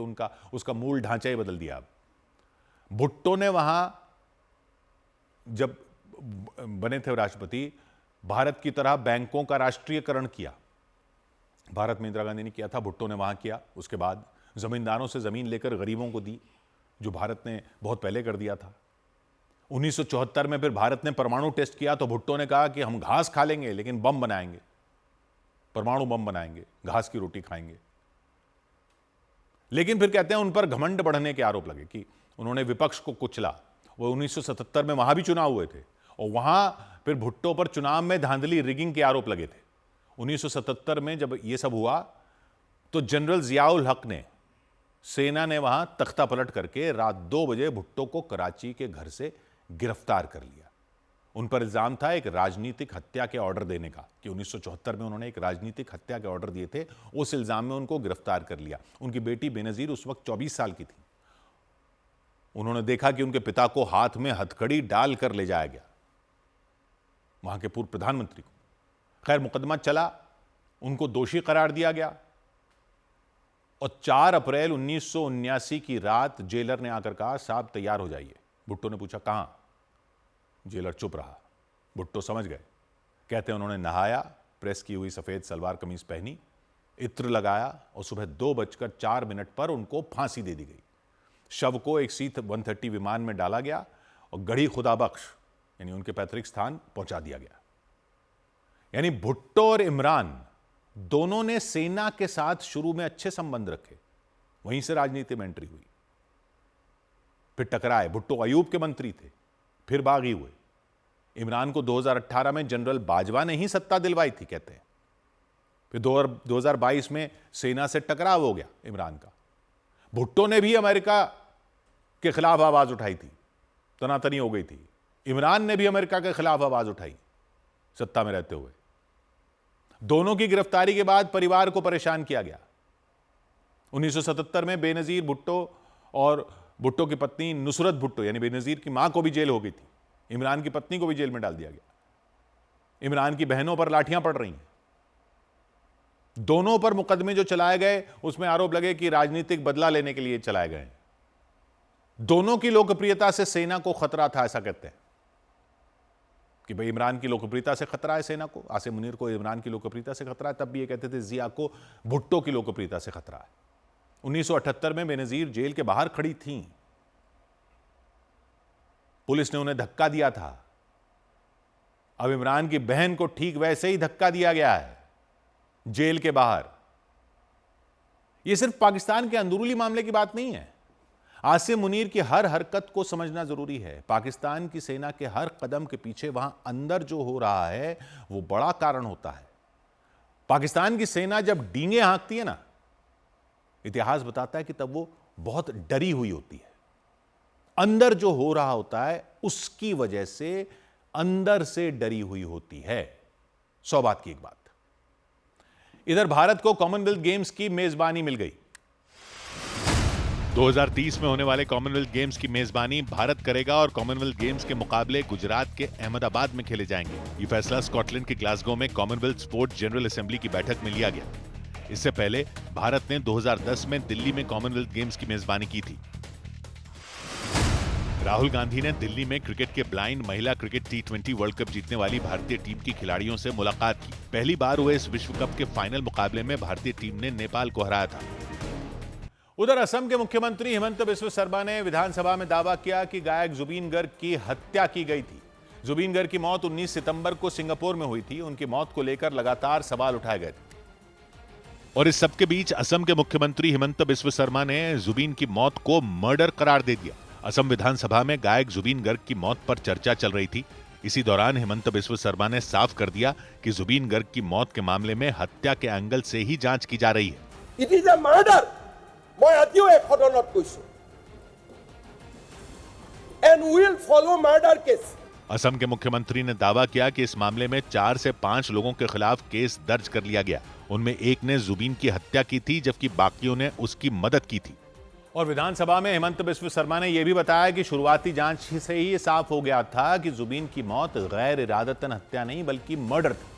उसका मूल ढांचा ही बदल दिया। अब भुट्टो ने वहां जब बने थे राष्ट्रपति, भारत की तरह बैंकों का राष्ट्रीयकरण किया। भारत में इंदिरा गांधी ने किया था, भुट्टो ने वहां किया। उसके बाद जमींदारों से जमीन लेकर गरीबों को दी, जो भारत ने बहुत पहले कर दिया था। 1974 में फिर भारत ने परमाणु टेस्ट किया, तो भुट्टो ने कहा कि हम घास खा लेंगे लेकिन बम बनाएंगे, परमाणु बम बनाएंगे, घास की रोटी खाएंगे। लेकिन फिर कहते हैं उन पर घमंड बढ़ने के आरोप लगे कि उन्होंने विपक्ष को कुचला। वो 1977 में वहां भी चुनाव हुए थे, और वहां फिर भुट्टो पर चुनाव में धांधली, रिगिंग के आरोप लगे थे। 1977 में जब ये सब हुआ तो जनरल जियाउल हक ने, सेना ने वहां तख्ता पलट करके रात 2 बजे भुट्टो को कराची के घर से गिरफ्तार कर लिया। उन पर इल्जाम था एक राजनीतिक हत्या के ऑर्डर देने का, कि 1974 में उन्होंने एक राजनीतिक हत्या के ऑर्डर दिए थे। उस इल्जाम में उनको गिरफ्तार कर लिया। उनकी बेटी बेनजीर उस वक्त 24 साल की थी। उन्होंने देखा कि उनके पिता को हाथ में हथकड़ी डालकर ले जाया गया, वहां के पूर्व प्रधानमंत्री को। खैर, मुकदमा चला, उनको दोषी करार दिया गया, और 4 अप्रैल 1979 की रात जेलर ने आकर कहा, साहब तैयार हो जाइए। भुट्टो ने पूछा कहां? जेलर चुप रहा। भुट्टो समझ गए। कहते हैं उन्होंने नहाया, प्रेस की हुई सफेद सलवार कमीज पहनी, इत्र लगाया, और सुबह 2:04 पर उनको फांसी दे दी गई। शव को एक C-130 विमान में डाला गया और गढ़ी खुदाबख्श, यानी उनके पैतृक स्थान, पहुंचा दिया गया। यानी भुट्टो और इमरान दोनों ने सेना के साथ शुरू में अच्छे संबंध रखे, वहीं से राजनीति में एंट्री हुई, फिर टकराए। भुट्टो अयूब के मंत्री थे, फिर बागी हुए। इमरान को 2018 में जनरल बाजवा ने ही सत्ता दिलवाई थी, कहते हैं। फिर 2022 में सेना से टकराव हो गया इमरान का। भुट्टो ने भी अमेरिका के खिलाफ आवाज उठाई थी, तनातनी हो गई थी। इमरान ने भी अमेरिका के खिलाफ आवाज उठाई सत्ता में रहते हुए। दोनों की गिरफ्तारी के बाद परिवार को परेशान किया गया। 1977 में बेनजीर भुट्टो और भुट्टो की पत्नी नुसरत भुट्टो, यानी बेनजीर की मां को भी जेल हो गई थी। इमरान की पत्नी को भी जेल में डाल दिया गया। इमरान की बहनों पर लाठियां पड़ रही हैं। दोनों पर मुकदमे जो चलाए गए, उसमें आरोप लगे कि राजनीतिक बदला लेने के लिए चलाए गए। दोनों की लोकप्रियता से सेना को खतरा था, ऐसा कहते हैं कि भाई इमरान की लोकप्रियता से खतरा है सेना को। आसिम मुनीर को इमरान की लोकप्रियता से खतरा है, तब भी ये कहते थे जिया को भुट्टो की लोकप्रियता से खतरा है। 1978 में बेनजीर जेल के बाहर खड़ी थीं। पुलिस ने उन्हें धक्का दिया था। अब इमरान की बहन को ठीक वैसे ही धक्का दिया गया है जेल के बाहर। यह सिर्फ पाकिस्तान के अंदरूनी मामले की बात नहीं है। आसिम मुनीर की हर हरकत को समझना जरूरी है। पाकिस्तान की सेना के हर कदम के पीछे वहां अंदर जो हो रहा है वो बड़ा कारण होता है। पाकिस्तान की सेना जब डींगे हाँकती है ना, इतिहास बताता है कि तब वो बहुत डरी हुई होती है। अंदर जो हो रहा होता है उसकी वजह से अंदर से डरी हुई होती है। 100 बात की एक बात। इधर भारत को कॉमनवेल्थ गेम्स की मेजबानी मिल गई। 2030 में होने वाले कॉमनवेल्थ गेम्स की मेजबानी भारत करेगा और कॉमनवेल्थ गेम्स के मुकाबले गुजरात के अहमदाबाद में खेले जाएंगे। ये फैसला स्कॉटलैंड के ग्लासगो में कॉमनवेल्थ स्पोर्ट जनरल असेंबली की बैठक में लिया गया। इससे पहले भारत ने 2010 में दिल्ली में कॉमनवेल्थ गेम्स की मेजबानी की थी। राहुल गांधी ने दिल्ली में क्रिकेट के ब्लाइंड महिला क्रिकेट T20 वर्ल्ड कप जीतने वाली भारतीय टीम की खिलाड़ियों से मुलाकात की। पहली बार हुए इस विश्व कप के फाइनल मुकाबले में भारतीय टीम ने नेपाल को हराया था। उधर असम के मुख्यमंत्री हिमंत बिस्वा शर्मा ने विधानसभा में दावा किया कि गायक जुबीन गर्ग की हत्या की गई थी। जुबीन गर्ग की मौत 19 सितंबर को सिंगापुर में हुई थी। उनकी मौत को लेकर लगातार सवाल उठाए गए थे। और इस सबके बीच असम के मुख्यमंत्री हिमंत बिस्वा शर्मा ने जुबीन की मौत को मर्डर करार दे दिया। असम विधानसभा में गायक जुबीन गर्ग की मौत पर चर्चा चल रही थी। इसी दौरान हिमंत बिस्वा शर्मा ने साफ कर दिया कि जुबीन गर्ग की मौत के मामले में हत्या के एंगल से ही जांच की जा रही है। It is a murder. मैं আজিও এক সদনত কৈছো and will follow murder case. Assam के मुख्यमंत्री ने दावा किया कि इस मामले में 4 से 5 लोगों के खिलाफ केस दर्ज कर लिया गया। उनमें एक ने जुबीन की हत्या की थी जबकि बाकियों ने उसकी मदद की थी। और विधानसभा में हिमंत बिस्वा शर्मा ने यह भी बताया कि शुरुआती जांच से ही साफ हो गया था कि जुबीन की मौत गैर इरादतन हत्या नहीं बल्कि मर्डर थी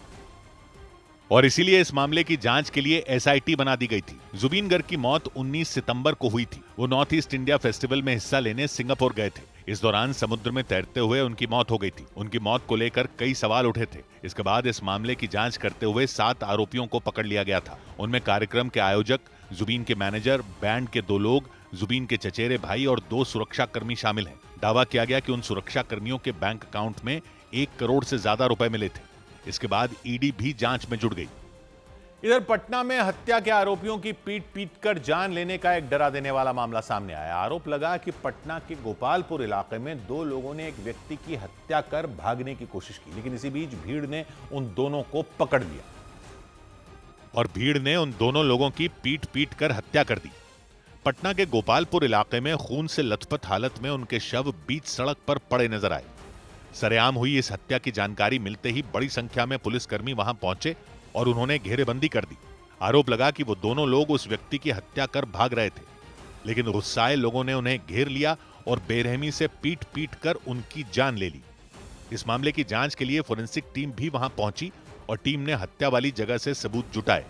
और इसीलिए इस मामले की जांच के लिए SIT बना दी गई थी। जुबीन गर्ग की मौत 19 सितंबर को हुई थी। वो नॉर्थ ईस्ट इंडिया फेस्टिवल में हिस्सा लेने सिंगापुर गए थे। इस दौरान समुद्र में तैरते हुए उनकी मौत हो गई थी। उनकी मौत को लेकर कई सवाल उठे थे। इसके बाद इस मामले की जांच करते हुए 7 आरोपियों को पकड़ लिया गया था। उनमें कार्यक्रम के आयोजक, जुबीन के मैनेजर, बैंड के 2 लोग, जुबीन के चचेरे भाई और 2 सुरक्षा कर्मी शामिल हैं। दावा किया गया कि उन सुरक्षा कर्मियों के बैंक अकाउंट में 1 करोड़ से ज्यादा रुपए मिले थे। इसके बाद ED भी जांच में जुड़ गई। इधर पटना में हत्या के आरोपियों की पीट कर जान लेने का एक डरा देने वाला मामला सामने आया। आरोप लगा कि पटना के गोपालपुर इलाके में 2 लोगों ने एक व्यक्ति की हत्या कर भागने की कोशिश की, लेकिन इसी बीच भीड़ ने उन दोनों को पकड़ लिया और भीड़ ने उन दोनों लोगों की पीट कर हत्या कर दी। पटना के गोपालपुर इलाके में खून से लथपथ हालत में उनके शव बीच सड़क पर पड़े नजर आए। सरेआम हुई इस हत्या की जानकारी मिलते ही बड़ी संख्या में पुलिसकर्मी वहां पहुंचे और उन्होंने घेरेबंदी कर दी। आरोप लगा कि वो दोनों लोग उस व्यक्ति की हत्या कर भाग रहे थे, लेकिन गुस्साए लोगों ने उन्हें घेर लिया और बेरहमी से पीट कर उनकी जान ले ली। इस मामले की जांच के लिए फोरेंसिक टीम भी वहां पहुंची और टीम ने हत्या वाली जगह से सबूत जुटाए।